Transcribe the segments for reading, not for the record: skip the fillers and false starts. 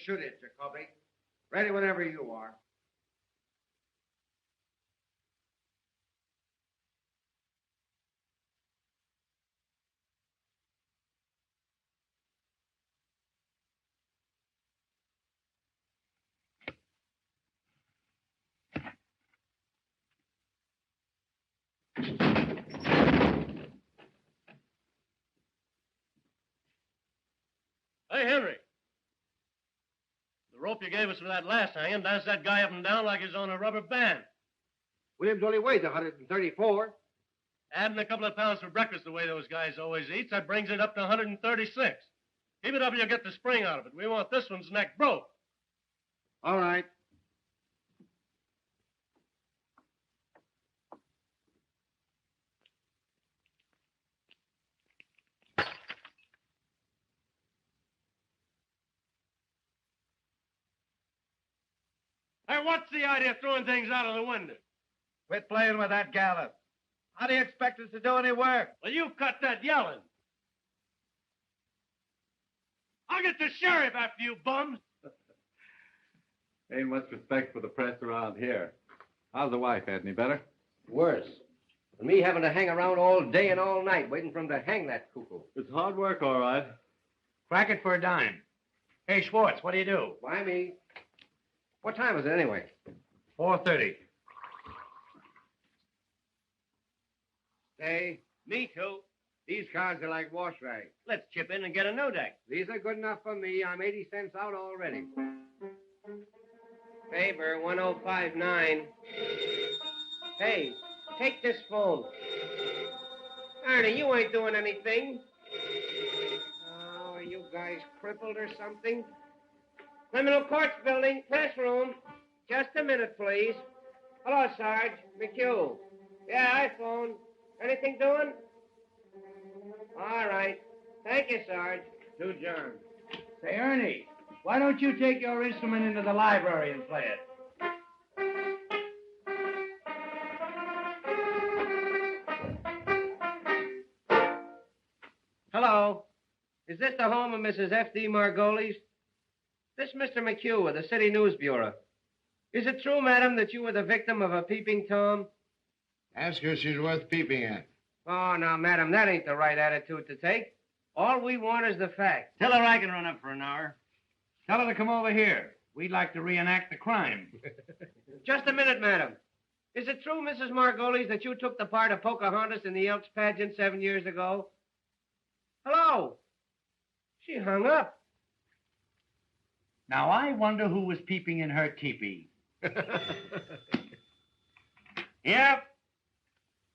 shoot it, Jacoby. Ready whenever you are. Hey, Henry. The rope you gave us for that last hanging dances that guy up and down like he's on a rubber band. Williams only weighs 134. Adding a couple of pounds for breakfast the way those guys always eat, that brings it up to 136. Keep it up and you'll get the spring out of it. We want this one's neck broke. All right. Hey, what's the idea of throwing things out of the window? Quit playing with that gallows. How do you expect us to do any work? Well, you cut that yelling. I'll get the sheriff after you bums. Ain't much respect for the press around here. How's the wife? Any better? Worse. And me having to hang around all day and all night waiting for him to hang that cuckoo. It's hard work, all right. Crack it for a dime. Hey, Schwartz, what do you do? Why me? What time is it anyway? 4:30. Say, Me too. these cards are like wash rags. Let's chip in and get a no deck. These are good enough for me. I'm 80 cents out already. Favor 1059. Hey, take this phone. Ernie, you ain't doing anything. Oh, are you guys crippled or something? Criminal Courts Building, press room. Just a minute, please. Hello, Sarge. McHugh. Yeah, iPhone. Anything doing? All right. Thank you, Sarge. To John. Say, Ernie, why don't you take your instrument into the library and play it? Hello. Is this the home of Mrs. F.D. Margolis? This Mr. McHugh of the City News Bureau. Is it true, madam, that you were the victim of a peeping Tom? Ask her if she's worth peeping at. Oh, now, madam, that ain't the right attitude to take. All we want is the facts. Tell her I can run up for an hour. Tell her to come over here. We'd like to reenact the crime. Just a minute, madam. Is it true, Mrs. Margolis, that you took the part of Pocahontas in the Elks pageant 7 years ago? Hello? She hung up. Now, I wonder who was peeping in her teepee. Yep.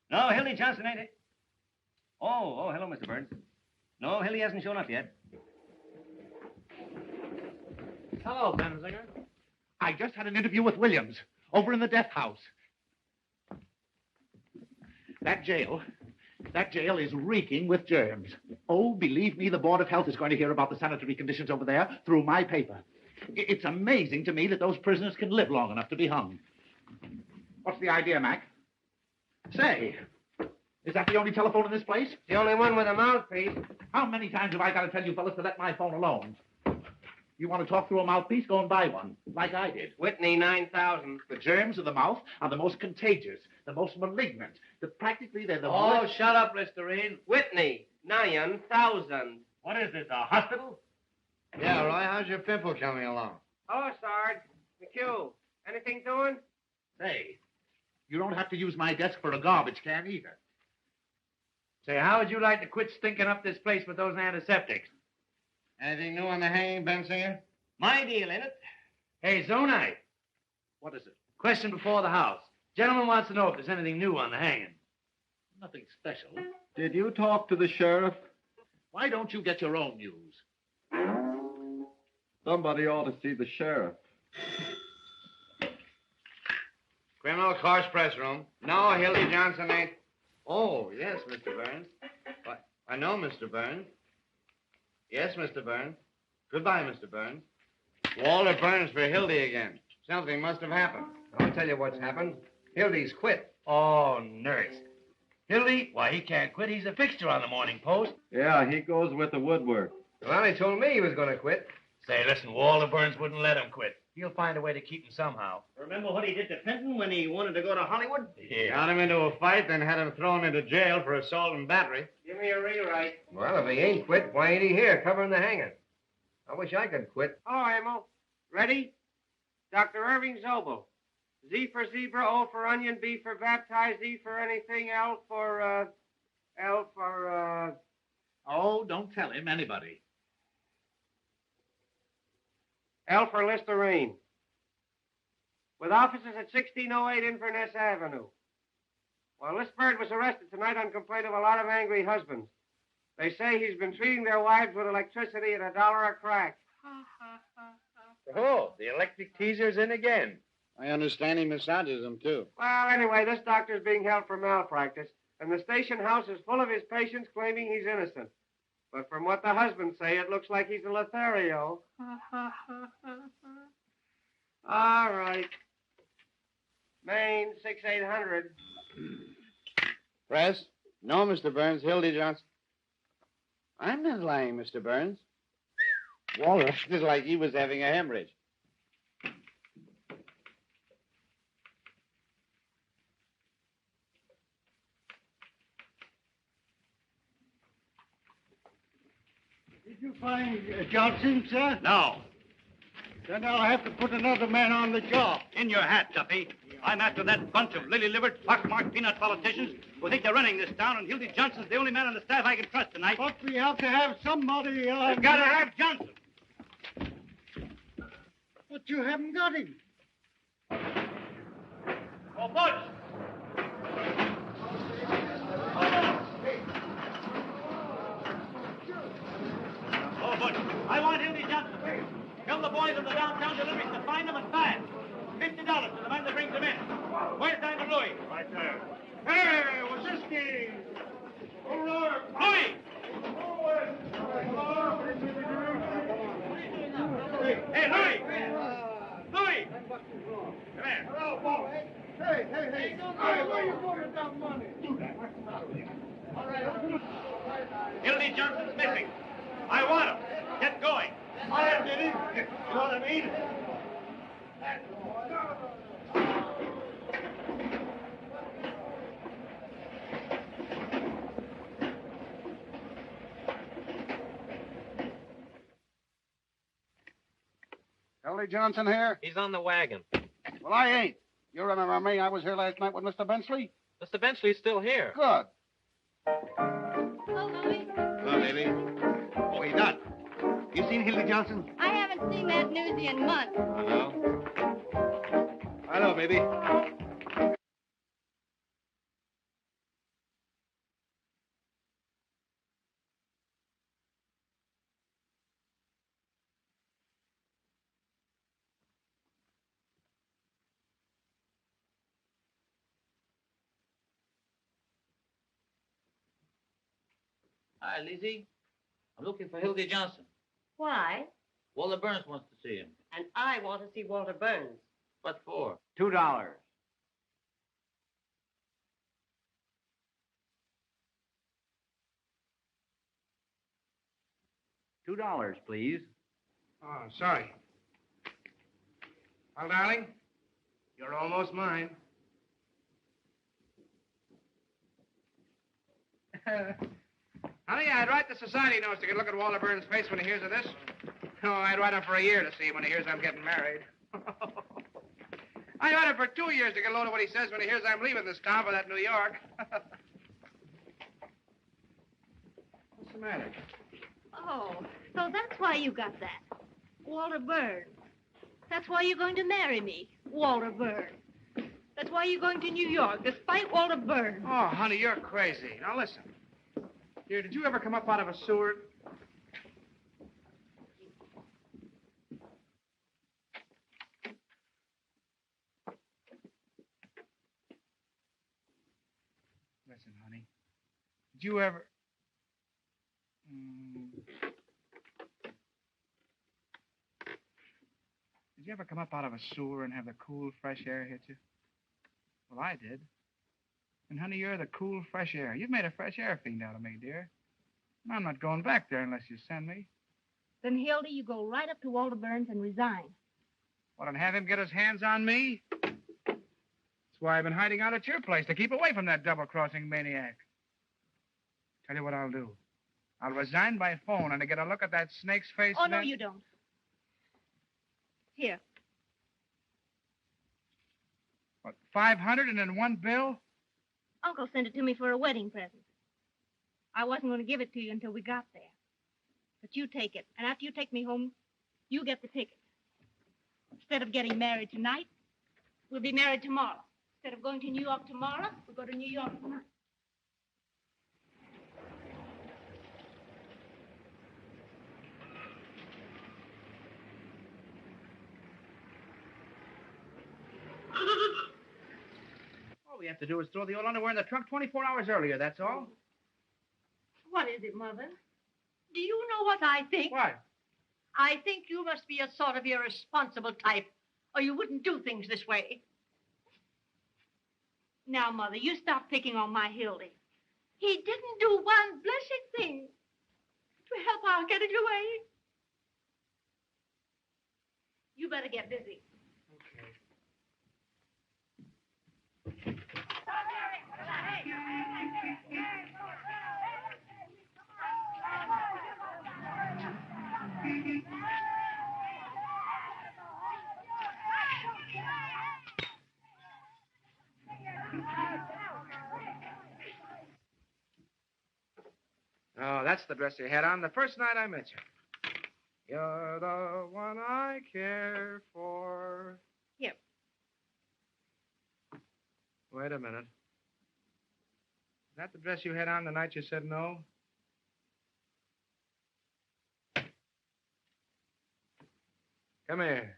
No, Hildy Johnson, ain't it? Oh, hello, Mr. Burns. No, Hildy hasn't shown up yet. Hello, Benzinger. I just had an interview with Williams over in the death house. That jail is reeking with germs. Oh, believe me, the Board of Health is going to hear about the sanitary conditions over there through my paper. It's amazing to me that those prisoners can live long enough to be hung. What's the idea, Mac? Say, is that the only telephone in this place? The only one with a mouthpiece. How many times have I got to tell you fellas to let my phone alone? You want to talk through a mouthpiece? Go and buy one, like I did. Whitney, 9,000. The germs of the mouth are the most contagious, the most malignant. Practically, they're the Oh, worst. shut up, Listerine. Whitney, 9,000. What is this, a hospital? Yeah, Roy, how's your pimple coming along? Hello, Sarge. McHugh. Anything doing? Say, you don't have to use my desk for a garbage can either. Say, how would you like to quit stinking up this place with those antiseptics? Anything new on the hanging, Bensinger? My deal in it. Hey, Zonite. What is it? Question before the house. Gentleman wants to know if there's anything new on the hanging. Nothing special. Did you talk to the sheriff? Why don't you get your own news? Somebody ought to see the sheriff. Criminal Courts press room. No, Hildy Johnson ain't. Oh, yes, Mr. Burns. Why, I know, Mr. Burns. Yes, Mr. Burns. Goodbye, Mr. Burns. Walter Burns for Hildy again. Something must have happened. I'll tell you what's happened. Hildy's quit. Oh, nurse. Hildy, why, he can't quit. He's a fixture on the Morning Post. Yeah, he goes with the woodwork. Well, he told me he was going to quit. Say, listen, Walter Burns wouldn't let him quit. He'll find a way to keep him somehow. Remember what he did to Fenton when he wanted to go to Hollywood? Yeah. Got him into a fight, then had him thrown into jail for assault and battery. Give me a rewrite. Well, if he ain't quit, why ain't he here covering the hanging? I wish I could quit. Oh, Emil. Ready? Dr. Irving Zobel. Z for zebra, O for onion, B for baptized, E for anything, L for, Oh, don't tell him, anybody. L for Listerine. With offices at 1608 Inverness Avenue. Well, this bird was arrested tonight on complaint of a lot of angry husbands. They say he's been treating their wives with electricity at $1 a crack. Oh, the electric teaser's in again. I understand he massages them, too. Well, anyway, this doctor's being held for malpractice, and the station house is full of his patients claiming he's innocent. But from what the husbands say, it looks like he's a Lothario. All right. Maine, 6800. Press? No, Mr. Burns. Hildy Johnson. I'm not lying, Mr. Burns. Walter acted like he was having a hemorrhage. Did you find Johnson, sir? No. Then I'll have to put another man on the job. In your hat, Duffy. I'm after that bunch of lily-livered, pockmarked peanut politicians who think they're running this town, and Hildy Johnson's the only man on the staff I can trust tonight. But we have to have somebody. We've got to have Johnson. But you haven't got him. Oh, Butch! Oh, Butch, I want Hildy Johnson. Tell the boys of the downtown deliveries to find them and fast. $50 to the man that brings them in. Where's Diamond Louis? Right there. Hey, Waziski! Louis! Hey, Louis! Louis! Come here. Hello, boss. Hey. Hey, where you going with that money? Hildy Johnson's missing. I want him. Get going. I did it. You know what I mean? Ellie Johnson here? He's on the wagon. Well, I ain't. You remember me? I was here last night with Mr. Benchley. Mr. Benchley's still here. Good. Hello, Louie. Hello, baby. Oh, he's not. You seen Hildy Johnson? I haven't seen that newsie in months. Hello? Hello, baby. Hi, Lizzie. I'm looking for Hildy Johnson. Why? Walter Burns wants to see him. And I want to see Walter Burns. What for? $2. $2, please. Oh, sorry. Well, darling, you're almost mine. Honey, I'd write the society notes to get a look at Walter Burns' face when he hears of this. Oh, I'd write him for a year to see when he hears I'm getting married. I'd write him for 2 years to get a load of what he says when he hears I'm leaving this town for that New York. What's the matter? Oh, so that's why you got that. Walter Burns. That's why you're going to marry me, Walter Burns. That's why you're going to New York, despite Walter Burns. Oh, honey, you're crazy. Now, listen. Dear, did you ever come up out of a sewer? Listen, honey. Did you ever... Did you ever come up out of a sewer and have the cool, fresh air hit you? Well, I did. And, honey, you're the cool, fresh air. You've made a fresh air fiend out of me, dear. And I'm not going back there unless you send me. Then, Hildy, you go right up to Walter Burns and resign. Well, and have him get his hands on me? That's why I've been hiding out at your place, to keep away from that double-crossing maniac. Tell you what I'll do. I'll resign by phone and to get a look at that snake's face. Oh, no, you don't. Here. What, 500 and in one bill? Uncle sent it to me for a wedding present. I wasn't going to give it to you until we got there. But you take it, and after you take me home, you get the ticket. Instead of getting married tonight, we'll be married tomorrow. Instead of going to New York tomorrow, we'll go to New York tonight. All we have to do is throw the old underwear in the trunk 24 hours earlier, that's all. What is it, Mother? Do you know what I think? What? I think you must be a sort of irresponsible type, or you wouldn't do things this way. Now, Mother, you stop picking on my Hildy. He didn't do one blessed thing to help our getting away. You better get busy. Oh, that's the dress you had on the first night I met you. You're the one I care for. Here. Wait a minute. Is that the dress you had on the night you said no? Come here.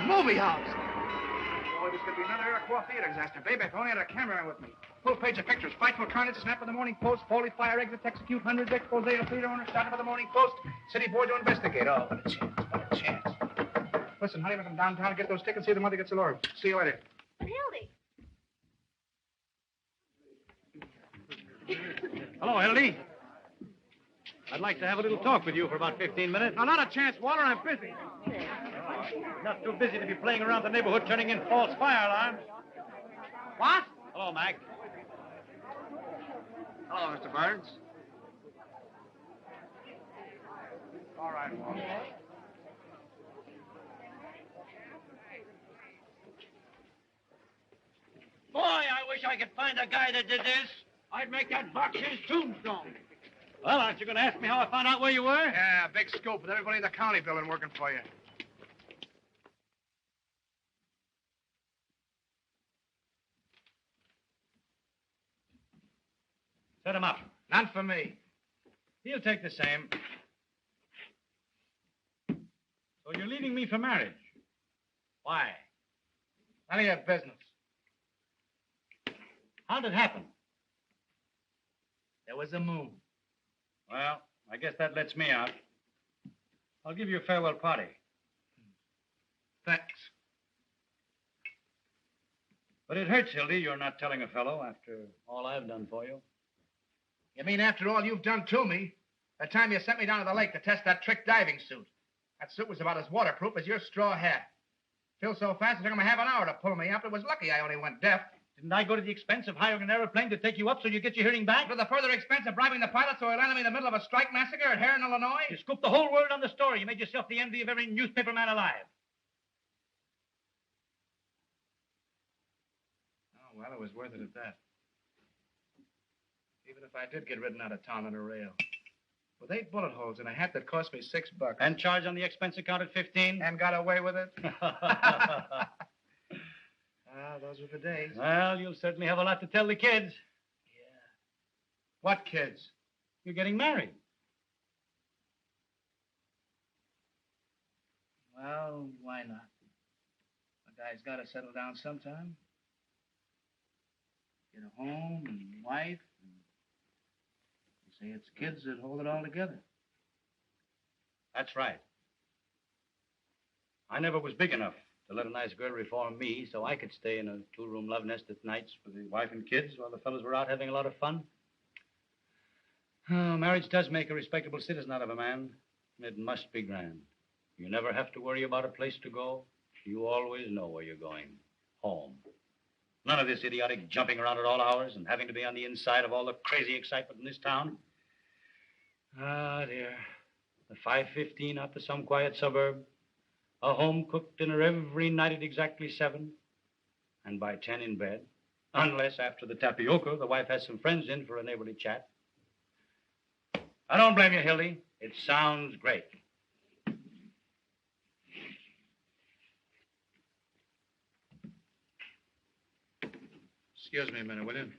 Movie house. Boy, this could be another Iroquois theater disaster. Baby, if I only had a camera with me. Full page of pictures. Frightful carnage, snap of the Morning Post. Foley fire exits, execute hundreds, expose of theater owner, started by the Morning Post. City board to investigate. Oh, what a chance. What a chance. Listen, honey, we're going downtown and get those tickets. See if the mother gets a lure. See you later. Hildy. Hello, Hildy. I'd like to have a little talk with you for about 15 minutes. No, not a chance, Walter. I'm busy. Not too busy to be playing around the neighborhood turning in false fire alarms. What? Hello, Mac. Hello, Mr. Burns. All right, Walter. Boy, I wish I could find a guy that did this. I'd make that box his tombstone. Well, aren't you going to ask me how I found out where you were? Yeah, big scoop with everybody in the county building working for you. Set him up. Not for me. He'll take the same. So you're leaving me for marriage. Why? None of your business. How'd it happen? There was a moon. Well, I guess that lets me out. I'll give you a farewell party. Thanks. But it hurts, Hildy, you're not telling a fellow after all I've done for you. You mean after all you've done to me? The time you sent me down to the lake to test that trick diving suit. That suit was about as waterproof as your straw hat. Filled so fast it took him a half an hour to pull me up. It was lucky I only went deaf. Didn't I go to the expense of hiring an airplane to take you up so you get your hearing back? To the further expense of bribing the pilot so he landed me in the middle of a strike massacre at Heron, Illinois? You scooped the whole world on the story. You made yourself the envy of every newspaper man alive. Oh, well, it was worth it at that. Even if I did get ridden out of town on a rail. With 8 bullet holes in a hat that cost me $6. And charged on the expense account at 15? And got away with it? Those were the days. Well, you'll certainly have a lot to tell the kids. Yeah. What kids? You're getting married. Well, why not? A guy's got to settle down sometime. Get a home and wife. And you say it's kids that hold it all together. That's right. I never was big enough to let a nice girl reform me so I could stay in a two-room love nest at nights with the wife and kids while the fellows were out having a lot of fun. Oh, marriage does make a respectable citizen out of a man. It must be grand. You never have to worry about a place to go. You always know where you're going. Home. None of this idiotic jumping around at all hours and having to be on the inside of all the crazy excitement in this town. Ah, dear. The 5:15 out to some quiet suburb. A home-cooked dinner every night at exactly 7. And by 10 in bed. Unless after the tapioca, the wife has some friends in for a neighborly chat. I don't blame you, Hildy. It sounds great. Excuse me a minute, will you?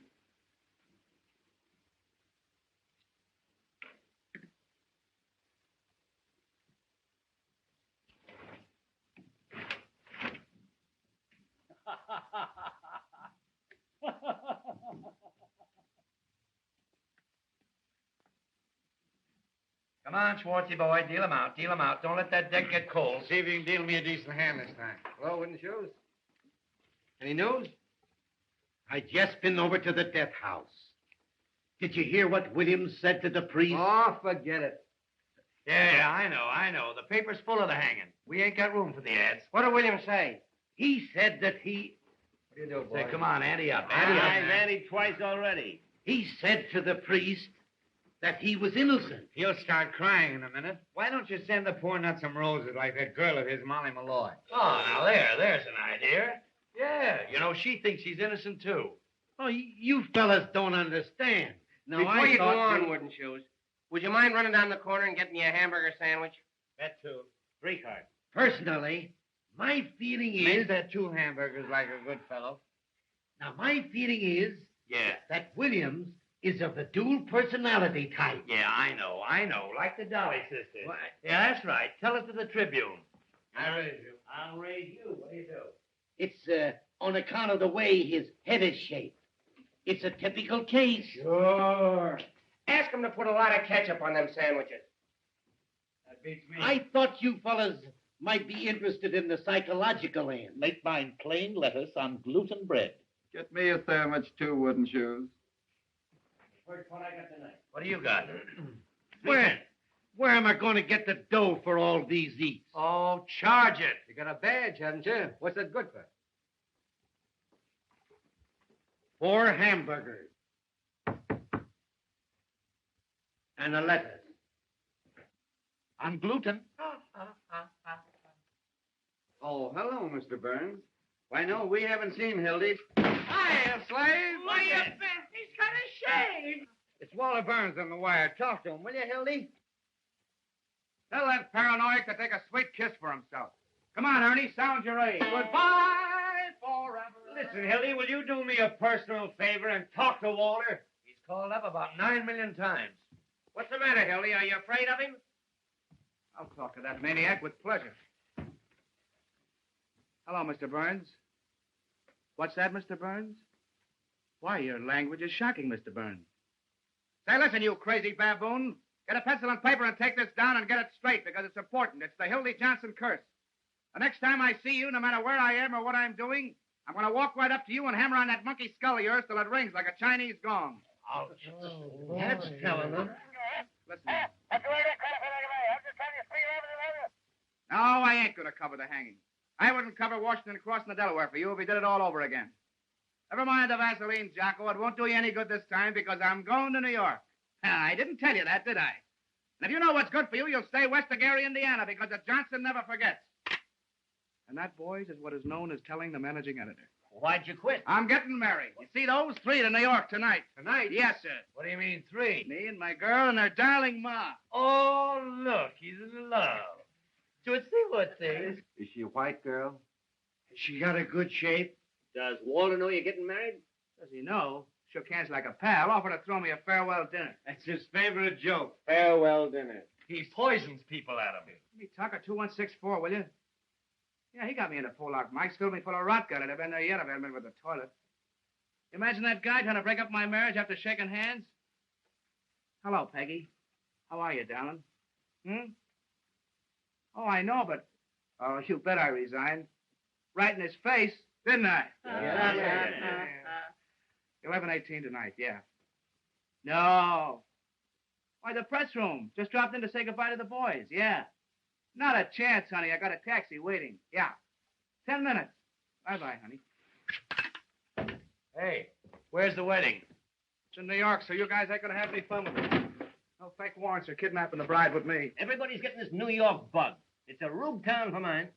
Come on, Schwartzy boy, deal him out, deal him out. Don't let that deck get cold. See if you can deal me a decent hand this time. Hello, Wooden Shoes. Any news? I just been over to the death house. Did you hear what Williams said to the priest? Oh, forget it. Yeah, I know. The paper's full of the hanging. We ain't got room for the ads. What did Williams say? He said that he... What do you do, boy? Say, come on, ante up. Ante up, I've man. anteed twice already. He said to the priest that he was innocent. He'll start crying in a minute. Why don't you send the poor nut some roses like that girl of his, Molly Malloy? Oh, now there's an idea. Yeah, you know, she thinks he's innocent, too. Oh, you fellas don't understand. No, Before I you go thought on, Wooden Shoes, would you mind running down the corner and getting me a hamburger sandwich? That, too. 3 cards. Personally, my feeling is... Make that 2 hamburgers like a good fellow. Now, my feeling is... Yeah. That Williams is of the dual personality type. Yeah, I know. Like the Dolly sisters. What? Yeah, that's right. Tell it to the Tribune. I'll raise you. I'll raise you. What do you do? It's on account of the way his head is shaped. It's a typical case. Sure. Ask him to put a lot of ketchup on them sandwiches. That beats me. I thought you fellas might be interested in the psychological end. Make mine plain lettuce on gluten bread. Get me a sandwich, too, Wooden Shoes. First one I got tonight. What do you got? Where am I going to get the dough for all these eats? Oh, charge it. You got a badge, haven't you? What's that good for? 4 hamburgers. And a lettuce. On gluten. Oh, hello, Mr. Burns. Why, no, we haven't seen Hildy. Hiya, slave. Why, you bet. He's got a shave. It's Walter Burns on the wire. Talk to him, will you, Hildy? Tell that paranoid to take a sweet kiss for himself. Come on, Ernie, sound your age. Goodbye forever. Listen, Hildy, will you do me a personal favor and talk to Walter? He's called up about 9 million times. What's the matter, Hildy? Are you afraid of him? I'll talk to that maniac with pleasure. Hello, Mr. Burns. What's that, Mr. Burns? Why, your language is shocking, Mr. Burns. Say, listen, you crazy baboon. Get a pencil and paper and take this down and get it straight, because it's important. It's the Hildy Johnson curse. The next time I see you, no matter where I am or what I'm doing, I'm going to walk right up to you and hammer on that monkey skull of yours till it rings like a Chinese gong. Oh, That's telling them. Listen. No, I ain't going to cover the hanging. I wouldn't cover Washington crossing the Delaware for you if he did it all over again. Never mind the Vaseline, Jocko. It won't do you any good this time because I'm going to New York. I didn't tell you that, did I? And if you know what's good for you, you'll stay west of Gary, Indiana, because the Johnson never forgets. And that, boys, is what is known as telling the managing editor. why'd you quit? I'm getting married. You see those 3 to New York tonight. Tonight? Yes, sir. What do you mean, 3? Me and my girl and her darling ma. Oh, look, he's in love. Tootsie. Is she a white girl? She got a good shape. Does Walter know you're getting married? Does he know? Shook hands like a pal. Offered to throw me a farewell dinner. That's his favorite joke. Farewell dinner. He poisons people out of him. Give me Tucker 2164, will you? Yeah, he got me into Polak. Mike's filled me full of rot gut. I'd have been there yet if I hadn't been with the toilet. Imagine that guy trying to break up my marriage after shaking hands. Hello, Peggy. How are you, darling? Oh, I know, but... Oh, you bet I resigned. Right in his face, didn't I? 11:18 tonight, yeah. No. Why, the press room. Just dropped in to say goodbye to the boys, yeah. Not a chance, honey. I got a taxi waiting. Yeah. 10 minutes. Bye-bye, honey. Hey, where's the wedding? It's in New York, so you guys ain't gonna have any fun with it. No fake warrants or kidnapping the bride with me. Everybody's getting this New York bug. It's a rube town for mine.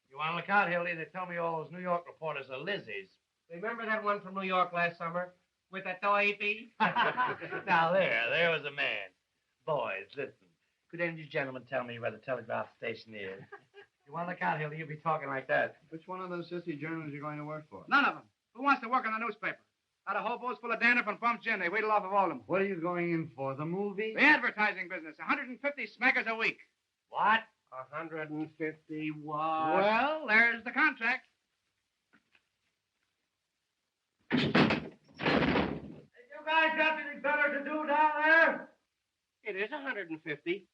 You want to look out, Hildy? They tell me all those New York reporters are Lizzies. Remember that one from New York last summer? With a toy piece? Now, there was a man. Boys, listen. Could any of you gentlemen tell me where the telegraph station is? You want to look out, Hildy? You'll be talking like that. Which one of those sissy journals are you going to work for? None of them. Who wants to work in the newspaper? Out of hobos full of dandruff and bum gin. They wheedle off of all of them. What are you going in for, the movie? The advertising business. 150 smackers a week. What? 150 what? Well, there's the contract. You guys got anything better to do down there? It is 150.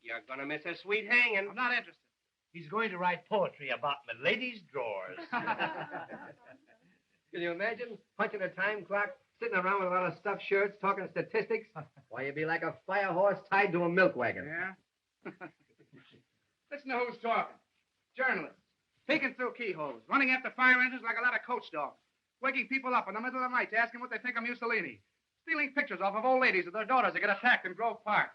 You're gonna miss a sweet hanging. I'm not interested. He's going to write poetry about my lady's drawers. Can you imagine punching a time clock, sitting around with a lot of stuffed shirts, talking statistics? Why, you'd be like a fire horse tied to a milk wagon. Yeah? Listen to who's talking. Journalists. Peeking through keyholes. Running after fire engines like a lot of coach dogs. Waking people up in the middle of the night to ask them what they think of Mussolini. Stealing pictures off of old ladies of their daughters that get attacked in Grove Park.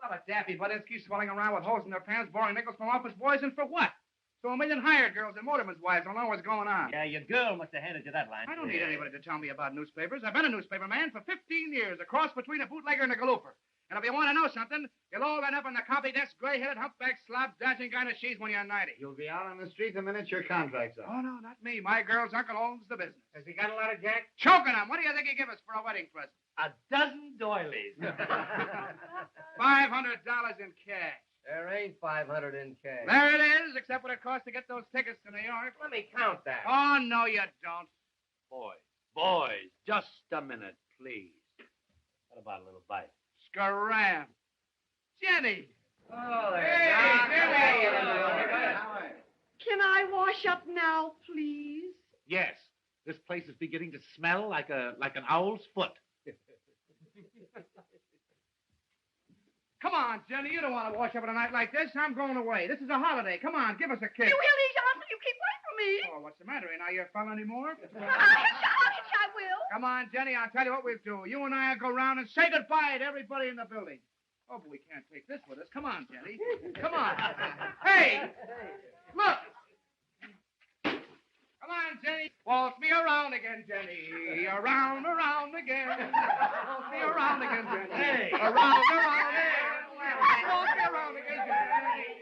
A lot of daffy Budinsky swelling around with holes in their pants, borrowing nickels from office boys, and for what? So a million hired girls and motormen's wives don't know what's going on. Yeah, your girl must have handed you that line. I don't need anybody to tell me about newspapers. I've been a newspaper man for 15 years, a cross between a bootlegger and a galooper. And if you want to know something, you'll all end up in the copy desk, gray-headed, humpback, slob, dashing kind of she's when you're 90. You'll be out on the street the minute your contract's up. Oh, no, not me. My girl's uncle owns the business. Has he got a lot of jack? Choking him. What do you think he give us for a wedding present? A dozen doilies. $500 in cash. There ain't 500 in cash. There it is, except what it costs to get those tickets to New York. Let me count that. Oh, no, you don't. Boys, just a minute, please. What about a little bite? Scram. Jenny. Oh, Hey, Can I wash up now, please? Yes. This place is beginning to smell like an owl's foot. Come on, Jenny. You don't want to wash up at a night like this. I'm going away. This is a holiday. Come on, give us a kiss. You Hildy Johnson, you keep away from me. Oh, what's the matter? Ain't I your fella anymore? I will. Come on, Jenny. I'll tell you what we'll do. You and I'll go round and say goodbye to everybody in the building. Oh, but we can't take this with us. Come on, Jenny. Come on. Hey! Look! Come on, Jenny. Waltz me around again, Jenny. Around again. Waltz me around again, Jenny. Hey. Around again. Waltz me around again, Jenny.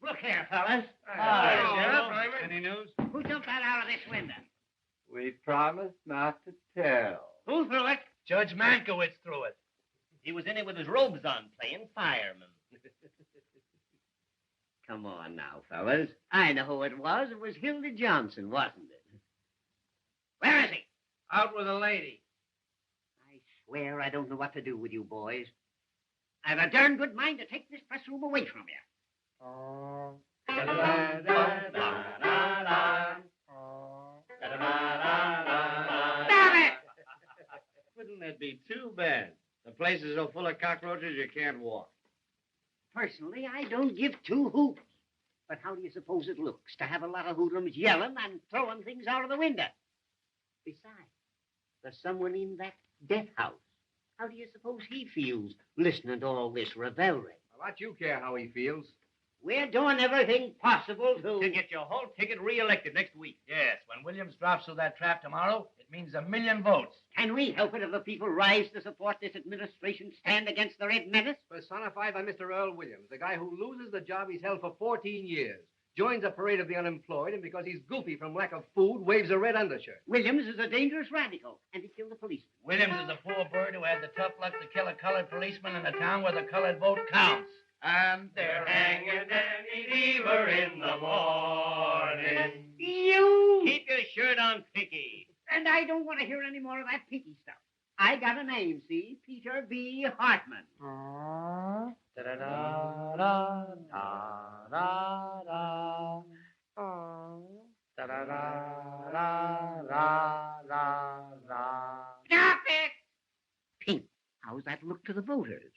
Look here, fellas. Any news? Who jumped that out of this window? We promised not to tell. Who threw it? Judge Mankiewicz threw it. He was in it with his robes on, playing fireman. Come on now, fellas. I know who it was. It was Hildy Johnson, wasn't it? Where is he? Out with a lady. I swear I don't know what to do with you boys. I've a darn good mind to take this press room away from you. Oh. Damn it! Wouldn't that be too bad? The place is so full of cockroaches you can't walk. Personally, I don't give two hoots. But how do you suppose it looks to have a lot of hoodlums yelling and throwing things out of the window? Besides, there's someone in that death house. How do you suppose he feels listening to all this revelry? What you care how he feels? We're doing everything possible To get your whole ticket reelected next week. Yes, when Williams drops through that trap tomorrow, it means 1 million votes. Can we help it if the people rise to support this administration, stand against the Red Menace? Personified by Mr. Earl Williams, the guy who loses the job he's held for 14 years. joins a parade of the unemployed, and because he's goofy from lack of food, waves a red undershirt. Williams is a dangerous radical, and he killed a policeman. Williams is a poor bird who had the tough luck to kill a colored policeman in a town where the colored vote counts. And they're hanging Danny Deaver in the morning. You! Keep your shirt on, Pinky. And I don't want to hear any more of that Pinky stuff. I got a name, see? Peter B. Hartman. Stop it! Pink, how's that look to the voters?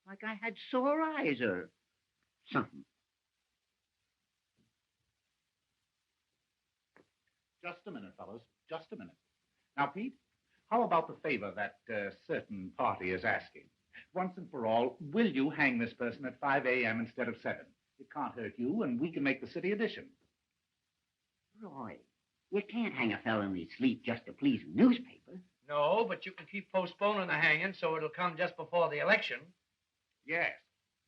Like I had sore eyes or something. Just a minute, fellows. Just a minute. Now, Pete, how about the favor that certain party is asking? Once and for all, will you hang this person at 5 a.m. instead of 7? It can't hurt you, and we can make the city edition. Roy, you can't hang a fellow in his sleep just to please a newspaper. No, but you can keep postponing the hanging so it'll come just before the election. Yes.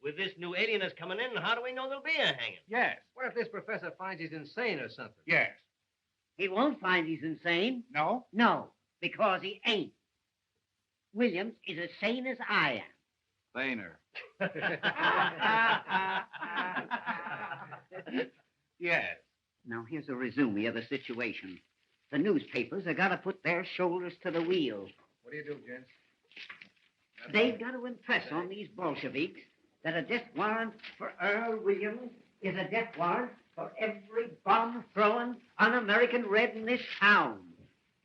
With this new alienist coming in, how do we know there'll be a hanging? Yes. What if this professor finds he's insane or something? Yes. He won't find he's insane. No? No, because he ain't. Williams is as sane as I am. Saner. Yes. Now, here's a resume of the situation. The newspapers have got to put their shoulders to the wheel. What do you do, gents? They've got to impress on these Bolsheviks that a death warrant for Earl Williams is a death warrant for every bomb-throwing un-American red in this town.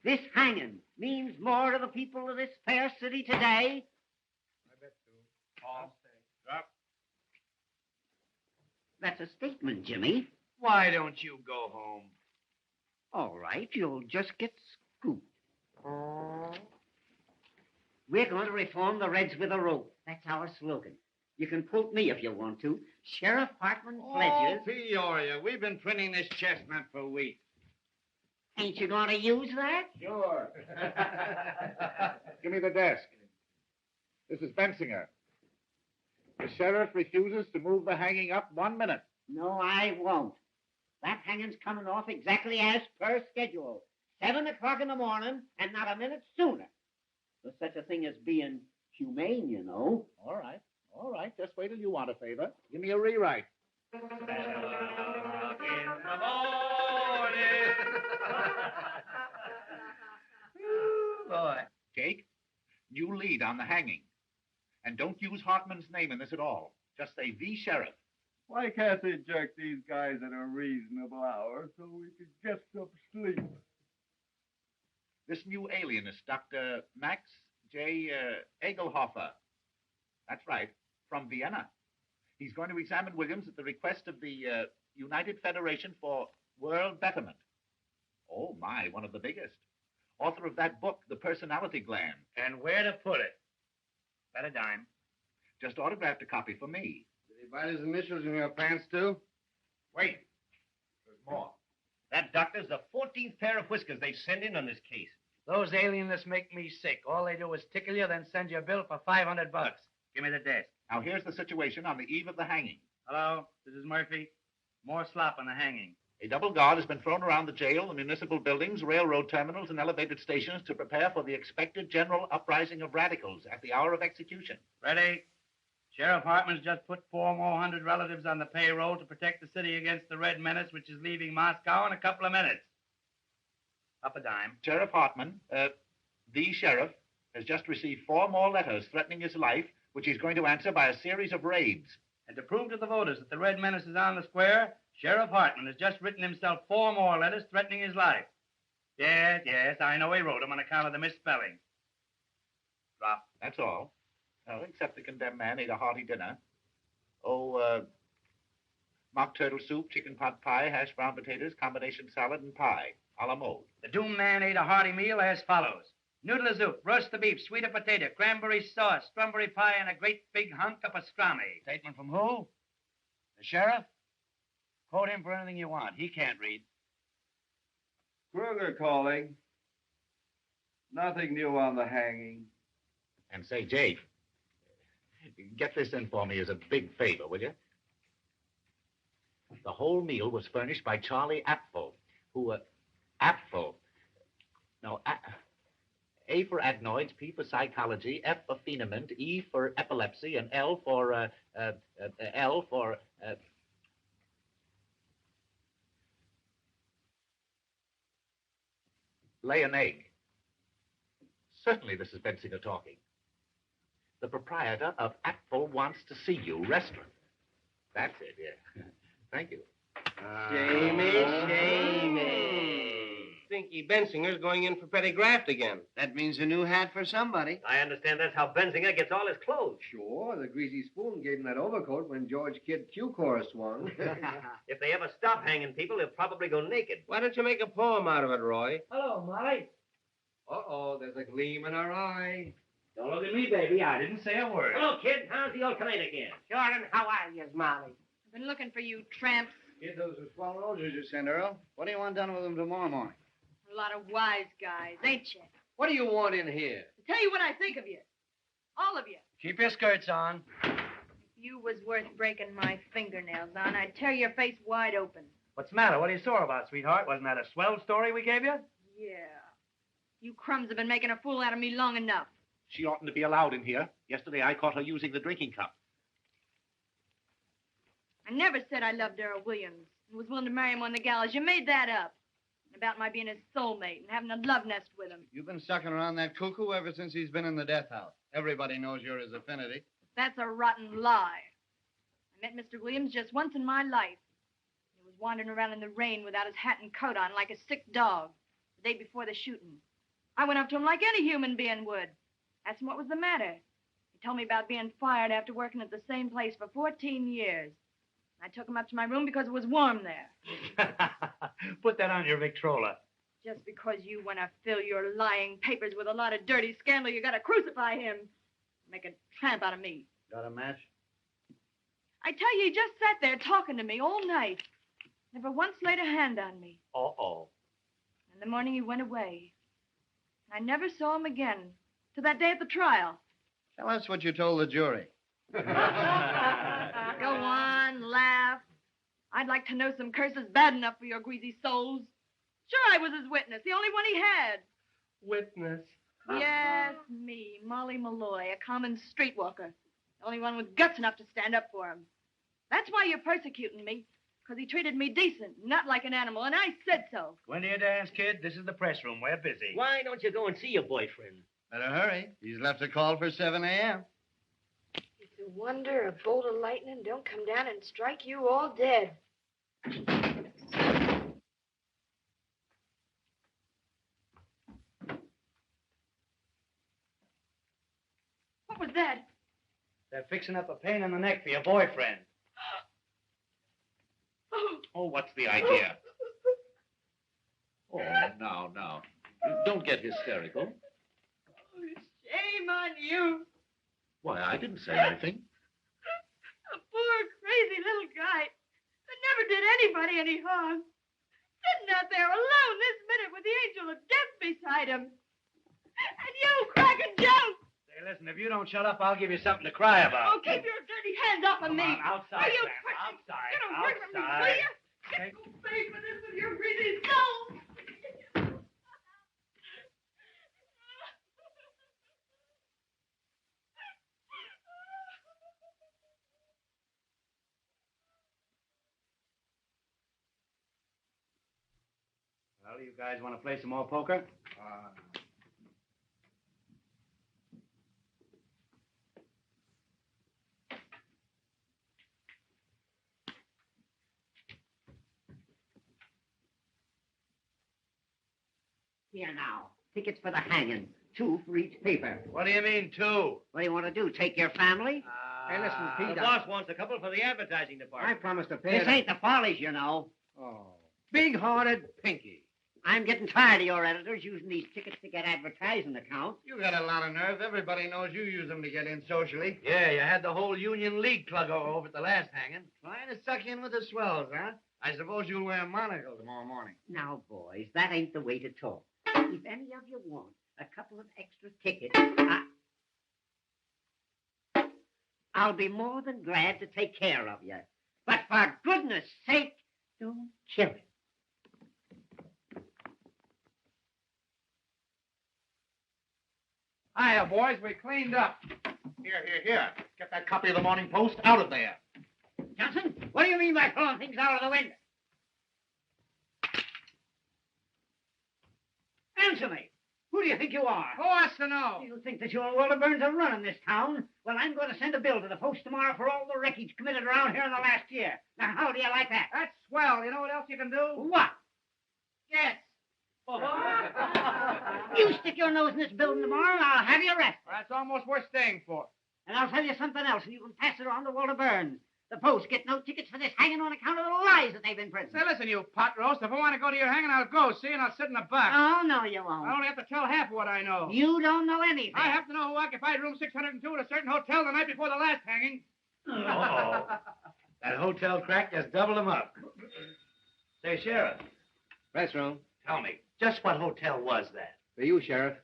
This hanging means more to the people of this fair city today. I bet so. I'll stay. Up. That's a statement, Jimmy. Why don't you go home? All right, you'll just get scooped. We're going to reform the Reds with a rope. That's our slogan. You can quote me if you want to. Sheriff Hartman pledges... Oh, Peoria, we've been printing this chestnut for weeks. Ain't you going to use that? Sure. Give me the desk. This is Bensinger. The sheriff refuses to move the hanging up 1 minute. No, I won't. That hanging's coming off exactly as per schedule. 7 o'clock in the morning, and not a minute sooner. There's such a thing as being humane, you know. All right. All right. Just wait till you want a favor. Give me a rewrite. In the morning. Boy. Jake, you lead on the hanging. And don't use Hartman's name in this at all. Just say the sheriff. Why can't they jerk these guys at a reasonable hour so we could get some sleep? This new alienist, Dr. Max J. Egelhofer. That's right, from Vienna. He's going to examine Williams at the request of the United Federation for World Betterment. Oh, my, one of the biggest. Author of that book, The Personality Gland. And where to put it? Bet a dime. Just autographed a copy for me. Did he write his initials in your pants, too? Wait. There's more. That doctor's the 14th pair of whiskers they send in on this case. Those alienists make me sick. All they do is tickle you, then send you a bill for $500. Give me the desk. Now, here's the situation on the eve of the hanging. Hello, this is Murphy. More slop on the hanging. A double guard has been thrown around the jail, the municipal buildings, railroad terminals, and elevated stations to prepare for the expected general uprising of radicals at the hour of execution. Ready? Sheriff Hartman's just put 4 more hundred relatives on the payroll to protect the city against the Red Menace, which is leaving Moscow in a couple of minutes. Up a dime. Sheriff Hartman, the sheriff, has just received 4 more letters threatening his life, which he's going to answer by a series of raids. And to prove to the voters that the Red Menace is on the square, Sheriff Hartman has just written himself 4 more letters threatening his life. Yes, I know he wrote them on account of the misspelling. Drop. That's all. Oh, except the condemned man ate a hearty dinner. Mock turtle soup, chicken pot pie, hash brown potatoes, combination salad, and pie, a la mode. The doomed man ate a hearty meal as follows. Noodle soup, roast the beef, sweet potato, cranberry sauce, strawberry pie, and a great big hunk of pastrami. Statement from who? The sheriff? Quote him for anything you want. He can't read. Kruger calling. Nothing new on the hanging. And say, Jake, get this in for me as a big favor, will you? The The whole meal was furnished by Charlie Apfel, who, Apfel. No, A for adenoids, P for psychology, F for phenoment, E for epilepsy, and L for, lay an egg. Certainly this is Bensinger talking. The proprietor of Apfel wants to see you restaurant. That's it, yeah. Thank you. Shamey. Stinky Bensinger's going in for petty graft again. That means a new hat for somebody. I understand that's how Bensinger gets all his clothes. Sure, the greasy spoon gave him that overcoat when George Kidd Q-Corps swung. If they ever stop hanging people, they'll probably go naked. Why don't you make a poem out of it, Roy? Hello, Molly. Uh-oh, there's a gleam in her eye. Don't look at me, baby. I didn't say a word. Hello, kid. How's the old Canadian again? Sure, and how are you, Molly? I've been looking for you, tramps. Get those who swallow those you sent, Earl. What do you want done with them tomorrow morning? A lot of wise guys, ain't you? What do you want in here? To tell you what I think of you. All of you. Keep your skirts on. If you was worth breaking my fingernails on, I'd tear your face wide open. What's the matter? What are you sore about, sweetheart? Wasn't that a swell story we gave you? Yeah. You crumbs have been making a fool out of me long enough. She oughtn't to be allowed in here. Yesterday I caught her using the drinking cup. I never said I loved Earl Williams and was willing to marry him on the gallows. You made that up. And about my being his soulmate and having a love nest with him. You've been sucking around that cuckoo ever since he's been in the death house. Everybody knows you're his affinity. That's a rotten lie. I met Mr. Williams just once in my life. He was wandering around in the rain without his hat and coat on like a sick dog the day before the shooting. I went up to him like any human being would. Asked him what was the matter. He told me about being fired after working at the same place for 14 years. I took him up to my room because it was warm there. Put that on your Victrola. Just because you want to fill your lying papers with a lot of dirty scandal, you got to crucify him. Make a tramp out of me. Got a match? I tell you, he just sat there talking to me all night. Never once laid a hand on me. Uh-oh. In the morning, he went away. I never saw him again, to that day at the trial. Tell us what you told the jury. Go on, laugh. I'd like to know some curses bad enough for your greasy souls. Sure, I was his witness, the only one he had. Witness. Yes, me, Molly Malloy, a common streetwalker. The only one with guts enough to stand up for him. That's why you're persecuting me, because he treated me decent, not like an animal, and I said so. Go into your dance, kid. This is the press room. We're busy. Why don't you go and see your boyfriend? Better hurry. He's left a call for 7 a.m. It's a wonder a bolt of lightning don't come down and strike you all dead. What was that? They're fixing up a pain in the neck for your boyfriend. Oh, what's the idea? Oh, now. Don't get hysterical. Shame on you. Why, I didn't say anything. A poor, crazy little guy that never did anybody any harm. Sitting out there alone this minute with the angel of death beside him. And you cracking jokes. Say, listen, if you don't shut up, I'll give you something to cry about. Oh, keep your dirty hands off of me. Come on, outside, Will you Sam, outside, Get away from me, outside. will you? Get away from this with your greasy soul. Well, you guys want to play some more poker? Here now. Tickets for the hanging. 2 for each paper. What do you mean, 2? What do you want to do? Take your family? Hey, listen, Pete. The boss wants a couple for the advertising I department. promised to pay This ain't the Follies, you know. Oh. Big-hearted Pinky. I'm getting tired of your editors using these tickets to get advertising accounts. You got a lot of nerve. Everybody knows you use them to get in socially. Yeah, you had the whole Union League plug over at the last hanging. Trying to suck you in with the swells, huh? I suppose you'll wear a monocle tomorrow morning. Now, boys, that ain't the way to talk. If any of you want a couple of extra tickets, I'll be more than glad to take care of you. But for goodness sake, Don't kill him. Hiya, boys. We cleaned up. Here. Get that copy of the Morning Post out of there. Johnson, what do you mean by throwing things out of the window? Answer me. Who do you think you are? Who wants to know? You think that you and Walter Burns are running this town? Well, I'm going to send a bill to the Post tomorrow for all the wreckage committed around here in the last year. Now, how do you like that? That's swell. You know what else you can do? What? Yes. You stick your nose in this building tomorrow, and I'll have you arrested. Well, that's almost worth staying for. And I'll tell you something else, and you can pass it on to Walter Burns. The Post get no tickets for this hanging on account of the lies that they've been printing. Say, listen, you pot roast. If I want to go to your hanging, I'll go, see, and I'll sit in the back. Oh, no, you won't. I only have to tell half of what I know. You don't know anything. I have to know who occupied room 602 at a certain hotel the night before the last hanging. Oh, that hotel crack just doubled them up. Say, Sheriff, Press room. tell me, just what hotel was that? For you, Sheriff.